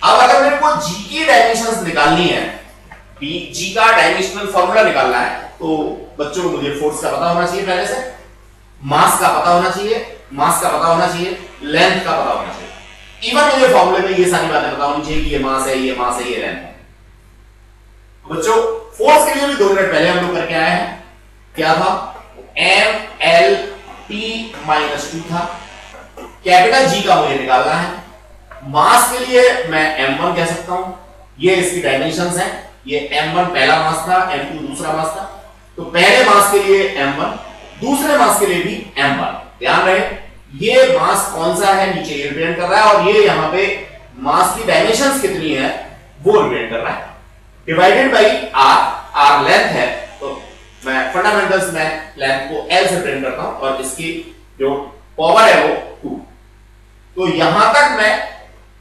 Speaker 1: अब अगर मेरे को जी की डायमेंशंस निकालनी है, जी का डायमेंशनल फॉर्मूला निकालना है, तो बच्चों को मुझे फोर्स का पता होना चाहिए, पहले से मास का पता होना चाहिए, लेंथ का पता होना चाहिए। इवन मुझे फॉर्मूले में ये सारी बातें पता होनी चाहिए कि ये मास है, ये लेंथ है। बच्चों फोर्स के लिए भी 2 मिनट पहले हम लोग करके आए हैं। क्या था? mLT-2 था। कैपिटल जी का मुझे निकालना है। मास के लिए मैं m1 कह सकता हूं, ये इसकी डायमेंशंस हैं। ये m1 पहला मास था, m2 दूसरा मास था, तो पहले मास के लिए m1, दूसरे मास के लिए भी m1। ध्यान रहे ये मास कौन सा है नीचे ये रिप्रेजेंट कर रहा है, और ये यहां पे मास की डायमेंशंस कितनी है वो रिप्रेजेंट कर रहा है। डिवाइडेड बाई r लेंथ है, तो मैं फंडामेंटल्स में लेंथ को l से रिप्रेजेंट करता हूं और इसकी जो पावर है वो 2। तो यहां तक मैं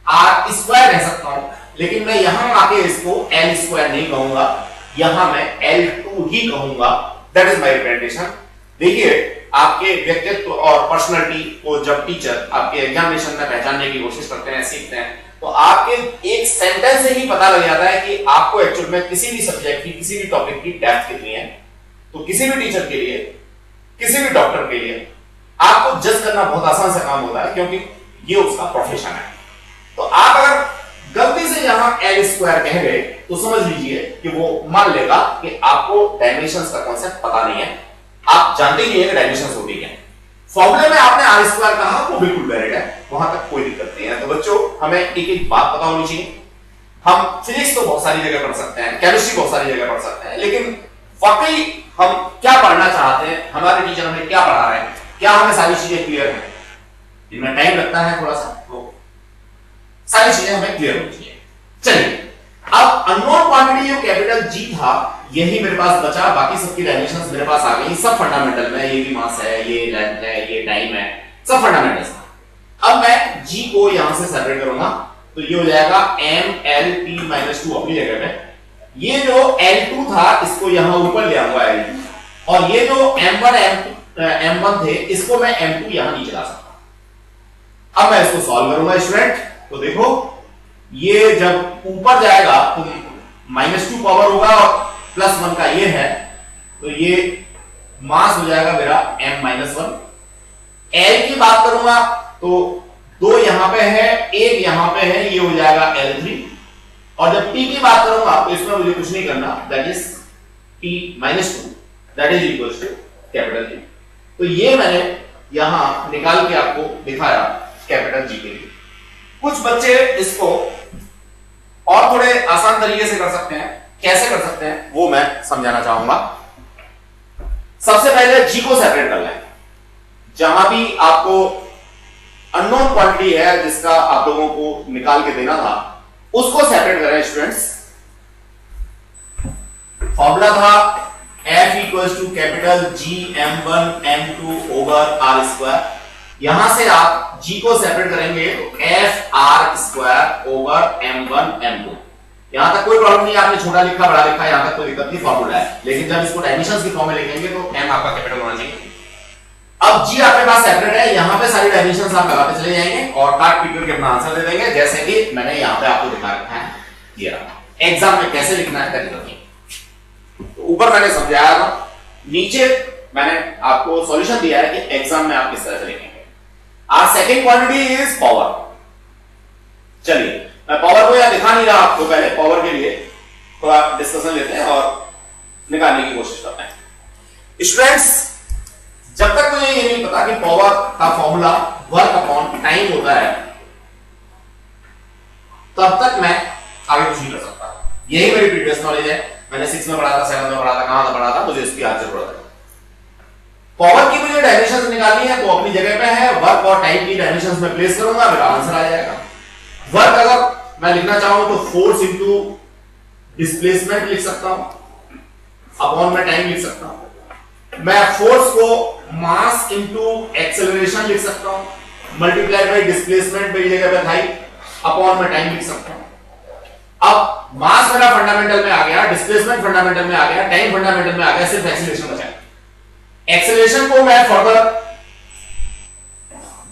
Speaker 1: r स्क्वायर कह सकता हूं, लेकिन मैं यहां आके इसको l स्क्वायर नहीं कहूंगा, यहां मैं l2 ही कहूंगा। That is my representation. देखिए आपके व्यक्तित्व और पर्सनालिटी को जब टीचर आपके एग्जामिनेशन में पहचानने की कोशिश करते हैं, सीखते हैं, तो आपके एक सेंटेंस से ही पता लग जाता है कि आपको एक्चुअल में किसी भी सब्जेक्ट की, किसी भी टॉपिक की डेप्थ कितनी है। तो किसी भी टीचर के लिए, किसी भी डॉक्टर के लिए आपको जज करना बहुत आसान सा काम होता है, क्योंकि ये उसका प्रोफेशन है। तो आप अगर गलती से यहां l स्क्वायर कह गए तो समझ लीजिए कि वो मान लेगा कि आपको डायमेंशंस का कॉन्सेप्ट पता नहीं है, आप जानते ही नहीं है कि डायमेंशंस होती क्या। फॉर्मूले में आपने r स्क्वायर कहा, वो बिल्कुल वैलिड है, वहां तक कोई दिक्कत नहीं है। तो बच्चों हमें एक बात पता होनी चाहिए। हम फिजिक्स तो बहुत सारी जगह पढ़ सकते हैं, केमिस्ट्री बहुत सारी जगह पढ़ सकते हैं, लेकिन वाकई हम क्या पढ़ना चाहते हैं, हमारे टीचर हमें क्या पढ़ा रहे हैं, क्या हमें सारी चीजें क्लियर है? इनमें टाइम लगता है थोड़ा सा, वो सारी चीजें हमें क्लियर होनी चाहिए। चलिए अब अननोन क्वांटिटी जो कैपिटल जी था यही मेरे पास बचा, बाकी सबकी डायमेंशंस मेरे पास आ गई, सब फंडामेंटल में। ये भी मास है, ये लेंथ है, ये टाइम है, सब फंडामेंटल्स। अब मैं जी को यहां से सेपरेट करूंगा, तो ये हो जाएगा mLT-2 अपनी जगह पे। ये जो L2 था इसको यहां ऊपर ले आऊंगा L2, और ये जो M1 थे इसको मैं M2 यहां नीचे ला सकता हूं। अब मैं इसको सॉल्व करूंगा स्टूडेंट, तो देखो ये जब ऊपर जाएगा तो -2 पावर होगा और +1 का ये है, तो ये मास हो जाएगा मेरा m-1। L की बात करूंगा तो 2 यहां पे है, 1 यहां पे है, ये हो जाएगा L3। और जब T की बात करूंगा तो इसमें मुझे कुछ नहीं करना, that is T-2, that is equals to capital G। तो ये मैंने यहां निकाल के आपको दिखाया कैपिटल G के लिए। कुछ बच्चे इसको और थोड़े आसान तरीके से कर सकते हैं, कैसे कर सकते हैं वो मैं समझाना चाहूंगा। सबसे पहले G को सेपरेट कर लें। जहां भी आपको अननोन क्वांटिटी है जिसका आप लोगों को निकाल के देना था, उसको सेपरेट करें स्टूडेंट्स। फॉर्मूला था F equals to capital G m1 m2 over r square. यहां से आप g को सेपरेट करेंगे तो F R square over m1 m2। यहां तक कोई प्रॉब्लम नहीं है, आपने छोटा लिखा बड़ा लिखा, यहां तक कोई दिक्कत नहीं, फॉर्मूला है। लेकिन जब इसको डायमेंशंस की फॉर्म में लिखेंगे तो m आपका कैपिटल होना चाहिए। अब g आपके पास सेपरेट है, यहां पे सारी डायमेंशंस आप लगाते चले जाएंगे और काट पीट करके अपना आंसर दे देंगे, जैसे कि मैंने यहां पे आपको दिखा रखा है। ये रहा एग्जाम में कैसे लिखना है तरीका। तो ऊपर मैंने समझाया था, नीचे मैंने आपको सॉल्यूशन दिया है कि एग्जाम में आप किस तरह से लिखेंगे। Our second quantity is power। चलिए मैं पावर को यहां दिखा नहीं रहा आपको, पहले पावर के लिए थोड़ा डिस्कशन लेते हैं और निकालने की कोशिश करते हैं। स्टूडेंट्स, जब तक मुझे ये नहीं पता कि पावर का फॉर्मूला वर्क अपॉन टाइम होता है, तब तक मैं आगे कुछ नहीं कर सकता। यही मेरी प्रीवियस नॉलेज है, मैंने 6 में पढ़ा था, 7 में पढ़ा था, कहां पढ़ा था, मुझे इसकी आज जरूरत है। पावर की मुझे डायमेंशंस निकालनी है तो अपनी जगह पे है, वर्क और टाइम की डायमेंशंस में प्लेस करूंगा, मेरा आंसर आ जाएगा। वर्क अगर मैं लिखना चाहूं तो फोर्स इनटू डिस्प्लेसमेंट लिख सकता हूं, अपॉन में टाइम लिख सकता हूं। मैं फोर्स को मास इनटू एक्सेलरेशन लिख सकता हूं, मल्टीप्लाइड बाय डिस्प्लेसमेंट मेरी जगह पे था, अपॉन में टाइम लिख सकता हूं। अब मास मेरा फंडामेंटल में आ गया, डिस्प्लेसमेंट फंडामेंटल में आ गया, टाइम फंडामेंटल में आ गया, सिर्फ एक्सेलरेशन बचा। एक्सेलरेशन को मैं फर्दर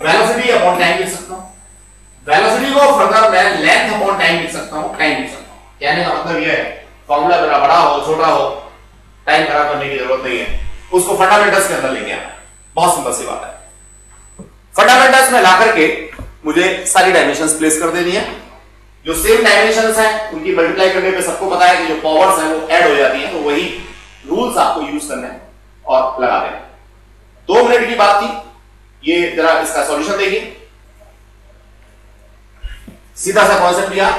Speaker 1: वेलोसिटी अपॉन टाइम लिख सकता हूं, वेलोसिटी को फर्दर मैं लेंथ अपॉन टाइम लिख सकता हूं, टाइम लिख सकता हूं। कहने का मतलब यह है फॉर्मूला मेरा बड़ा हो छोटा हो, टाइम खराब करने की जरूरत नहीं है, उसको फंडामेंटल्स के अंदर लेके आना है। बहुत सिंपल सी बात है। फंडामेंटल्स में ला करके मुझे सारी डायमेंशंस प्लेस कर देनी है। जो सेम डायमेंशंस हैं उनकी मल्टीप्लाई करने पे सबको पता है कि जो पावर्स हैं वो ऐड हो जाती हैं, तो वही रूल्स आपको यूज करने हैं और लगा देना। 2 मिनट की बात थी, ये जरा इसका सॉल्यूशन देखिए। सीधा सा कॉन्सेप्ट लिया,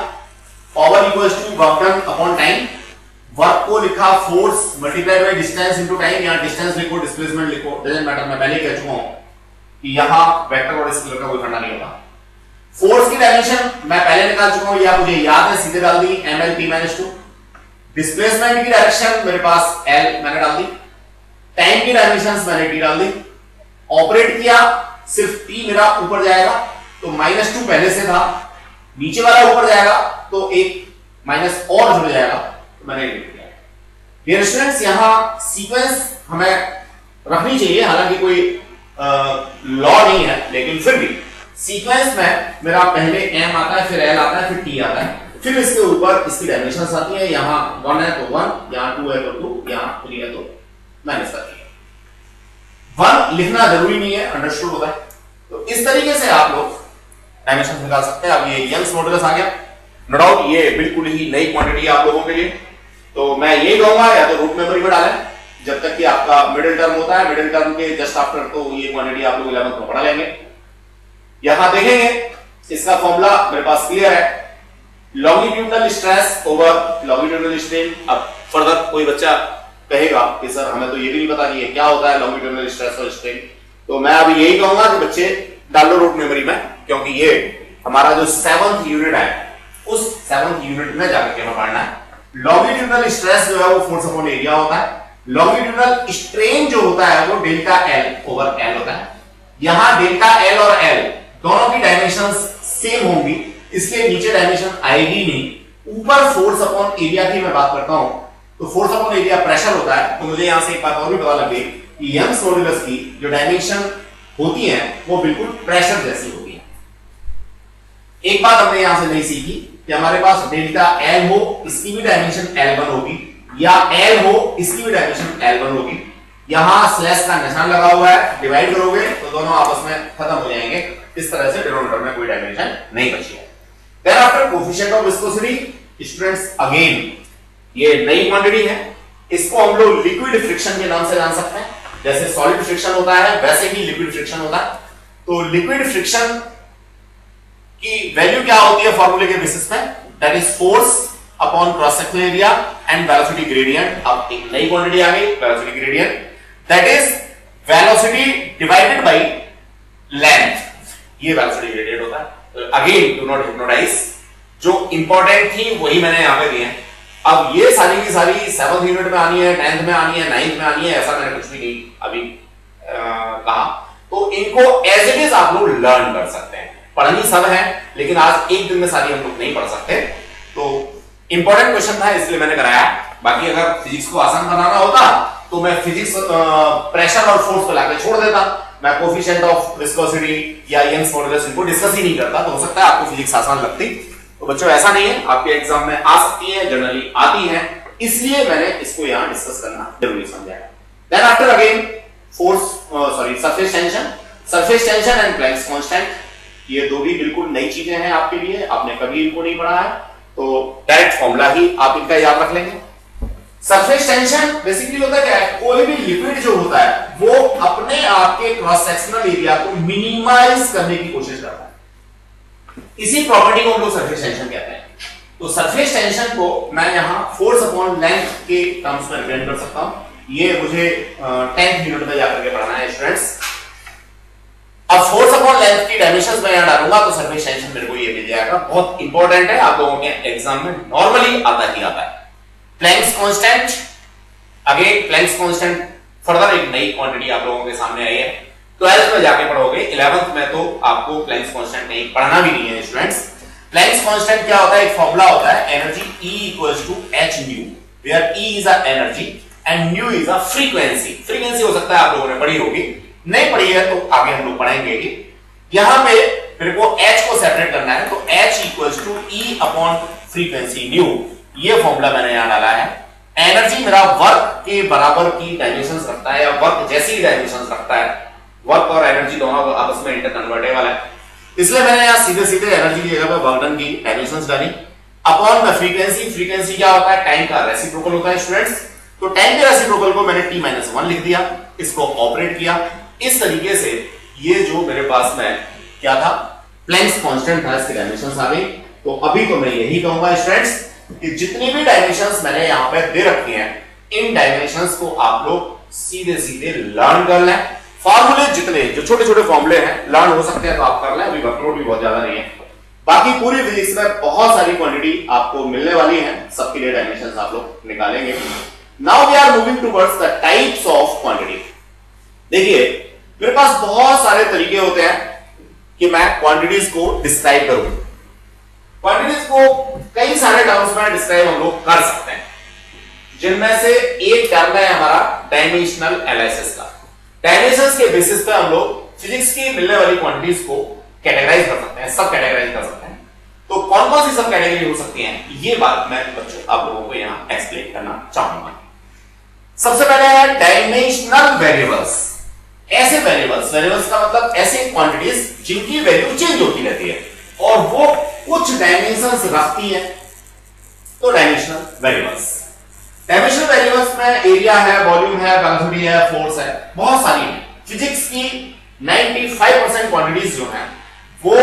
Speaker 1: power equals to work done upon time. Work को लिखा force multiplied by distance into time, या डिस्टेंस लिखो डिस्प्लेसमेंट लिखो, डजंट मैटर। मैं पहले कह चुका हूं कि यहां वेक्टर और स्केलर का कोई फंडा नहीं होता। फोर्स की डायमेंशन मैं पहले निकाल चुका हूं, या मुझे याद है, सीधे डाल दी ml/p-2। डिस्प्लेसमेंट की डायरेक्शन मेरे पास l मैंने डाल दी, टाइम की डायमेंशंस मैंने t डाल दी। ऑपरेट किया, सिर्फ t मेरा ऊपर जाएगा तो -2 पहले से था, नीचे वाला ऊपर जाएगा तो एक माइनस और जुड़ जाएगा, तो मैंने लिख दिया। डियर स्टूडेंट्स, यहां सीक्वेंस हमें रखनी चाहिए, हालांकि कोई लॉ नहीं है, लेकिन फिर भी सीक्वेंस में मेरा पहले m आता है, फिर l आता है, फिर t आता है, फिर इसके ऊपर इसकी डायमेंशंस आती है। यहां 1 है तो 1, यहां 2 है तो 2, यहां 3 है तो माइनस करती है। 1 लिखना जरूरी नहीं है, अंडरस्टूड होता है। तो इस तरीके से आप लोग डायमेंशन निकाल सकते हैं। अब ये यंग्स मॉडुलस आ गया, नो डाउट ये बिल्कुल ही नई क्वांटिटी आप लोगों के लिए। तो मैं ये कहूंगा या तो रूट मेमोरी में डालें जब तक कि आपका मिडिल टर्म होता है, मिडिल टर्म के जस्ट आफ्टर तो ये क्वांटिटी आप लोग 11th में पढ़ा लेंगे। यहां देखेंगे इसका फॉर्मूला मेरे पास क्लियर है, longitudinal stress over longitudinal strain. अब फर्दर कोई बच्चा कहेगा कि सर हमें तो ये भी नहीं पता कि ये क्या होता है लॉन्गिट्यूडनल स्ट्रेस और स्ट्रेन, तो मैं अभी यही कहूंगा कि बच्चे डाल लो रूट मेमोरी में, क्योंकि ये हमारा जो 7th यूनिट है उस 7th यूनिट में जाकर के हमें पढ़ना है। लॉन्गिट्यूडनल स्ट्रेस जो है वो फोर्स अपॉन एरिया होता है, लॉन्गिट्यूडनल स्ट्रेन जो होता है वो डेल्टा एल ओवर एल होता है। यहां डेल्टा एल और एल दोनों की डायमेंशंस सेम होंगी, इसलिए नीचे डायमेंशन आएगी नहीं। ऊपर फोर्स अपॉन एरिया की मैं बात करता हूं तो फोर्स अपॉन एरिया प्रेशर होता है। तो मुझे यहां से एक बात और भी पता लग गई कि यंग्स मॉडुलस की जो डायमेंशन होती है वो बिल्कुल प्रेशर जैसी होती है। एक बात हमने यहां से नहीं सीखी कि हमारे पास डेल्टा एल हो, इसकी भी डायमेंशन L1 होगी, या एल हो, इसकी भी डायमेंशन L1 होगी। यहां स्लैश का निशान लगा हुआ है, डिवाइड करोगे तो दोनों आपस में खत्म हो जाएंगे। इस तरह से डिनोमिनेटर में कोई डायमेंशन नहीं बची है। Then after coefficient of viscosity, students again ये नई क्वांटिटी है, इसको हम लोग लिक्विड फ्रिक्शन के नाम से जान सकते हैं। जैसे सॉलिड फ्रिक्शन होता है वैसे ही लिक्विड फ्रिक्शन होता है। तो लिक्विड फ्रिक्शन की वैल्यू क्या होती है फॉर्मूले के बेसिस पे, that is force upon cross sectional area and velocity gradient. अब एक नई क्वांटिटी आ गई velocity gradient, that is velocity divided by length. ये वेलोसिटी ग्रेडियंट होता है। अगेन डू नॉट हिप्नोटाइज, जो इंपॉर्टेंट थी वही मैंने यहां पे दी है। अब ये सारी की सारी 7th यूनिट में आनी है, 10th में आनी है, 9th में आनी है, ऐसा मैंने कुछ भी नहीं अभी कहा। तो इनको एज इट इज आप लोग लर्न कर सकते हैं। पढ़नी सब है, लेकिन आज एक दिन में सारी हम लोग नहीं पढ़ सकते, तो इंपॉर्टेंट क्वेश्चन था इसलिए मैंने कराया। बाकी अगर फिजिक्स को आसान बनाना होता तो मैं फिजिक्स प्रेशर और फोर्स को लाके छोड़ देता, मैं कोफिशिएंट ऑफ विस्कोसिटी या यंग्स मॉडुलस इनको डिस्कस ही नहीं करता, तो हो सकता है आपको फिजिक्स आसान लगती। तो बच्चों ऐसा नहीं है, आपके एग्जाम में आ सकती है, जनरली आती है, इसलिए मैंने इसको यहां डिस्कस करना जरूरी समझा। Then after again surface tension, surface tension and Planck's constant, ये दो भी बिल्कुल नई चीजें हैं आपके लिए, आपने कभी इनको नहीं पढ़ा है, तो डायरेक्ट फॉर्मूला ही आप इनका याद रख लेंगे। सरफेस टेंशन बेसिकली होता क्या है, कोई भी लिक्विड जो होता है वो अपने आप के क्रॉस सेक्शनल एरिया को मिनिमाइज करने की कोशिश करता है, इसी प्रॉपर्टी को हम लोग सरफेस टेंशन कहते हैं। तो सरफेस टेंशन को मैं यहां फोर्स अपॉन लेंथ के टर्म्स में रिप्रेजेंट कर सकता हूं, ये मुझे 10th यूनिट में जाकर के पढ़ना है स्टूडेंट्स। अब फोर्स अपॉन लेंथ की डायमेंशंस मैं यहां डालूंगा तो सरफेस टेंशन मेरे को ये मिल जाएगा, बहुत इंपॉर्टेंट है, आप लोगों के एग्जाम में नॉर्मली आता ही आता है। Planck's constant, again Planck's constant further एक नई क्वांटिटी आप लोगों के सामने आई है, 12th में जाके पढ़ोगे, 11th में तो आपको प्लैंक्स कांस्टेंट नहीं पढ़ना भी नहीं है स्टूडेंट्स। प्लैंक्स कांस्टेंट क्या होता है, एक फॉर्मूला होता है energy E equals to h nu, where E is a energy and nu is a frequency. Frequency हो सकता है आप लोगों ने पढ़ी होगी, नहीं पढ़ी है तो आगे हम लोग पढ़ेंगे ही। यहां पे मेरे को h को सेपरेट करना है, तो h equals to E upon frequency nu, ये फॉर्मूला मैंने यहां डाला है। एनर्जी मेरा वर्क के बराबर की डायमेंशंस रखता है या वर्क जैसी डायमेंशंस रखता है, वर्क और एनर्जी दोनों आपस में इंटरकन्वर्टेबल है, इसलिए मैंने यहां सीधे सीधे एनर्जी की जगह पर वर्क डन की डायमेंशंस डाली अपॉन द फ्रीक्वेंसी। फ्रीक्वेंसी क्या होता है, टाइम का रेसिप्रोकल होता है स्टूडेंट्स, तो टाइम के रेसिप्रोकल को मैंने t-1 लिख दिया, इसको ऑपरेट किया, इस तरीके से ये जो मेरे पास में क्या था, प्लैंक्स कांस्टेंट था, इसकी डायमेंशंस आ गई। तो अभी तो मैं यही कहूंगा स्टूडेंट्स कि जितनी भी डायमेंशंस मैंने यहां पे दे रखी हैं, इन डायमेंशंस को आप लोग सीधे सीधे लर्न कर लें। फॉर्मूले जितने जो छोटे छोटे फॉर्मूले हैं लर्न हो सकते हैं तो आप कर लें, अभी वर्कलोड भी बहुत ज्यादा नहीं है। बाकी पूरी फिजिक्स में बहुत सारी क्वांटिटी आपको मिलने वाली है, सबके लिए डायमेंशंस आप लोग निकालेंगे। Now we are moving towards the types of quantity. देखिए मेरे पास बहुत सारे तरीके होते हैं कि मैं क्वांटिटीज को डिस्क्राइब करूं। क्वांटिटीज को कई सारे टर्म्स में डिस्क्राइब हम लोग कर सकते हैं, जिनमें से एक टर्म है हमारा डायमेंशनल एनालिसिस का। डायमेंशंस के बेसिस पे हम लोग फिजिक्स की मिलने वाली क्वांटिटीज को कैटेगराइज कर सकते हैं, सब कैटेगराइज कर सकते हैं। तो कौन कौन सी सब कैटेगरी हो सकती हैं, ये बात मैं बच्चों आप लोगों को यहां एक्सप्लेन करना चाहूंगा। सबसे पहले है डायमेंशनल वेरिएबल्स। ऐसे वेरिएबल्स का मतलब ऐसे क्वांटिटीज जिनकी वैल्यू चेंज होती रहती है और वो कुछ डायमेंशंस रखती है, तो डायमेंशनल वेरिएबल्स। डायमेंशनल वेरिएबल्स में एरिया है, वॉल्यूम है, वेलोसिटी है, फोर्स है, बहुत सारी है। फिजिक्स की 95% क्वांटिटीज जो हैं वो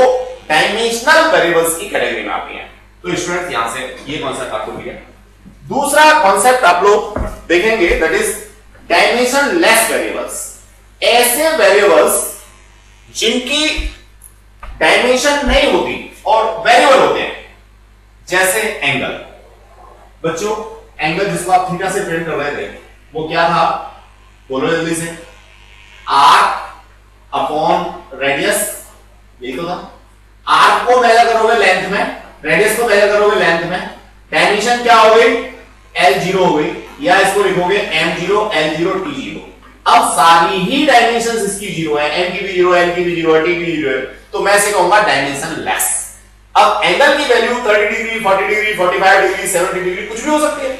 Speaker 1: डायमेंशनल वेरिएबल्स की कैटेगरी में आती हैं। तो स्टूडेंट्स यहां से ये कॉन्सेप्ट आपको क्लियर। दूसरा कॉन्सेप्ट आप लोग देखेंगे दैट इज डायमेंशनलेस वेरिएबल्स। ऐसे वेरिएबल्स जिनकी डायमेंशन नहीं होती और वेरिएबल होते हैं, जैसे एंगल। बच्चों एंगल जिसको आप थीटा से प्रिंट कर रहे थे वो क्या था, बोलो जल्दी से, आर्क अपॉन रेडियस, यही तो था। आर्क को मेजर करोगे लेंथ में, रेडियस को मेजर करोगे लेंथ में, डायमेंशन क्या हो गई, L0 हो गई, या इसको लिखोगे M0 L0 T0। अब सारी ही डायमेंशंस इसकी जीरो है, m की भी जीरो है, n की भी जीरो है, t की भी जीरो है, तो मैं इसे कहूंगा डायमेंशन लेस। अब एंगल की value 30 degree, 40 degree, 45 degree, 70 degree कुछ भी हो सकती है।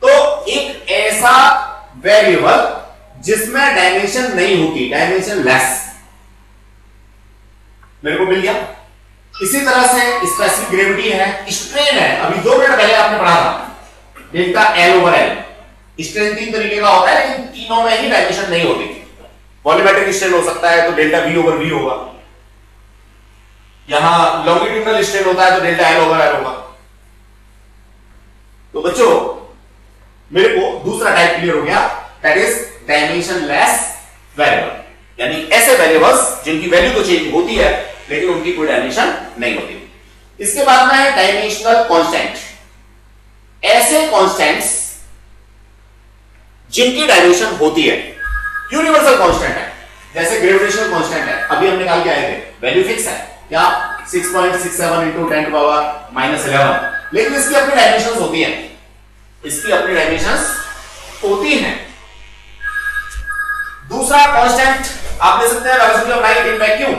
Speaker 1: तो एक ऐसा वेरिएबल जिसमें डायमेंशन नहीं होती, डायमेंशन लेस, मेरे को मिल गया। इसी तरह से स्पेसिफिक ग्रेविटी है, स्ट्रेन है, अभी 2 मिनट पहले आपने पढ़ा था, delta L over L। Strain 3 तरीके का होता है, लेकिन तीनों में ही डायमेंशन नहीं होती। वॉल्यूमेट्रिक स्ट्रेन हो सकता है तो डेल्टा V ओवर V होगा, यहां लॉन्गिट्यूडनल स्ट्रेन होता है तो डेल्टा L ओवर L होगा। तो बच्चों मेरे को दूसरा टाइप क्लियर हो गया, दैट इज डायमेंशनलेस वेरिएबल, यानी ऐसे वेरिएबल्स जिनकी वैल्यू तो चेंज होती है लेकिन उनकी कोई डायमेंशन नहीं होती। इसके बाद में है डायमेंशनल कांस्टेंट। ऐसे कांस्टेंट्स जिनकी डायमेंशन होती है, यूनिवर्सल कांस्टेंट है, जैसे ग्रेविटेशनल कांस्टेंट है, अभी हम निकाल के आए थे, वैल्यू फिक्स है क्या 6.67 into 10 to power -11, लेकिन इसकी अपनी डायमेंशंस होती हैं, इसकी अपनी डायमेंशंस होती हैं। दूसरा कांस्टेंट आप ले सकते हैं velocity of light in vacuum.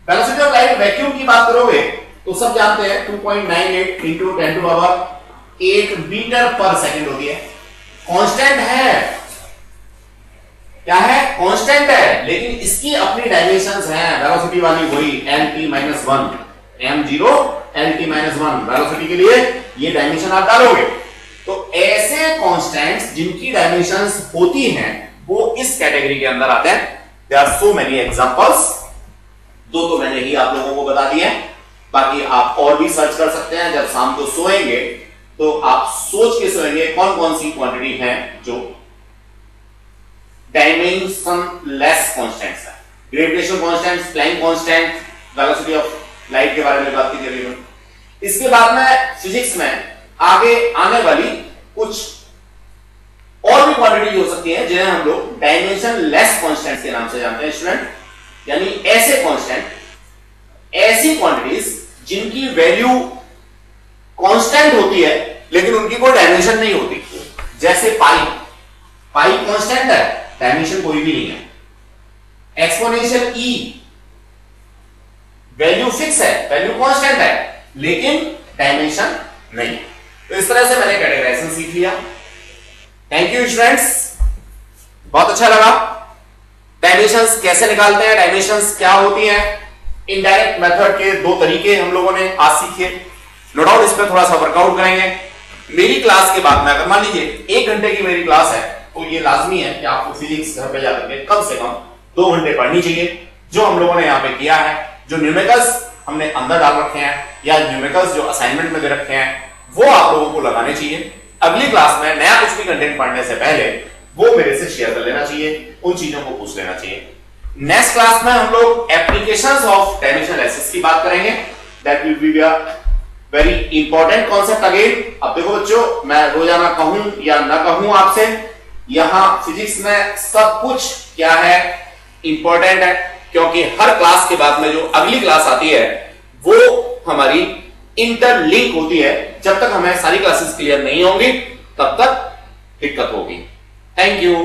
Speaker 1: Velocity of light vacuum की बात करोगे तो सब जानते हैं 2.98 into 10 to power 8 मीटर पर सेकंड होती है। कांस्टेंट है, क्या है, कांस्टेंट है, लेकिन इसकी अपनी डायमेंशंस हैं। वेलोसिटी वाली वही lt-1 m0 lt-1 वेलोसिटी के लिए ये डायमेंशन आप डालोगे तो ऐसे कांस्टेंट्स जिनकी डायमेंशंस होती हैं वो इस कैटेगरी के अंदर आते हैं। There are so many examples, दो तो मैंने ही आप लोगों को बता दिए, बाकी आप और भी सर्च कर सकते हैं। जब शाम को सोएंगे तो आप सोच के सोएंगे कौन कौन सी क्वांटिटी है जो डायमेंशन लेस कांस्टेंट्स है। Gravitational constant, Planck constant, velocity of light के बारे में बात की थी। इसके बाद में फिजिक्स में आगे आने वाली कुछ और भी क्वांटिटी हो सकती है जिन्हें हम लोग डायमेंशन लेस कांस्टेंट्स के नाम से जानते हैं स्टूडेंट, यानी ऐसे कांस्टेंट, ऐसी क्वांटिटीज जिनकी वैल्यू कांस्टेंट होती है लेकिन उनकी कोई डायमेंशन नहीं होती। जैसे पाई कांस्टेंट है, डायमेंशन कोई भी नहीं है। एक्सपोनेंशियल ई वैल्यू फिक्स है, वैल्यू कांस्टेंट है, लेकिन डायमेंशन नहीं। तो इस तरह से मैंने कैटेगराइजेशन सीख लिया। थैंक यू स्टूडेंट्स, बहुत अच्छा लगा। डायमेंशंस कैसे निकालते हैं, डायमेंशंस क्या होती हैं, इनडायरेक्ट मेथड के दो तरीके हम लोगों ने आज सीखे। नो डाउट इस पर थोड़ा सा वर्कआउट करेंगे। मेरी क्लास के बाद में अगर मान लीजिए 1 घंटे की मेरी क्लास है तो ये लाजमी है कि आपको फिजिक्स घर पे जाकर के कम से कम 2 घंटे पढ़नी चाहिए। जो हम लोगों ने यहाँ पे किया है, जो न्यूमेरिकल्स हमने अंदर डाल रखे हैं या न्यूमेरिकल्स जो असाइनमेंट में दे रखे हैं, वो आप लोगों को लगाने चाहिए। अगली क्लास में नया कुछ भी कंटेंट पढ़ने से पहले वो मेरे से शेयर कर लेना चाहिए, उन चीजों को पूछ लेना चाहिए। नेक्स्ट क्लास में हम लोग एप्लीकेशंस ऑफ डायमेंशनल एनालिसिस की बात करेंगे। That will be a very important concept again. अब देखो बच्चों, मैं रोजाना कहूं या ना कहूं आपसे, यहां फिजिक्स में सब कुछ क्या है, इंपॉर्टेंट है, क्योंकि हर क्लास के बाद में जो अगली क्लास आती है वो हमारी इंटरलिंक होती है। जब तक हमें सारी क्लासेस क्लियर नहीं होंगी तब तक दिक्कत होगी। Thank you.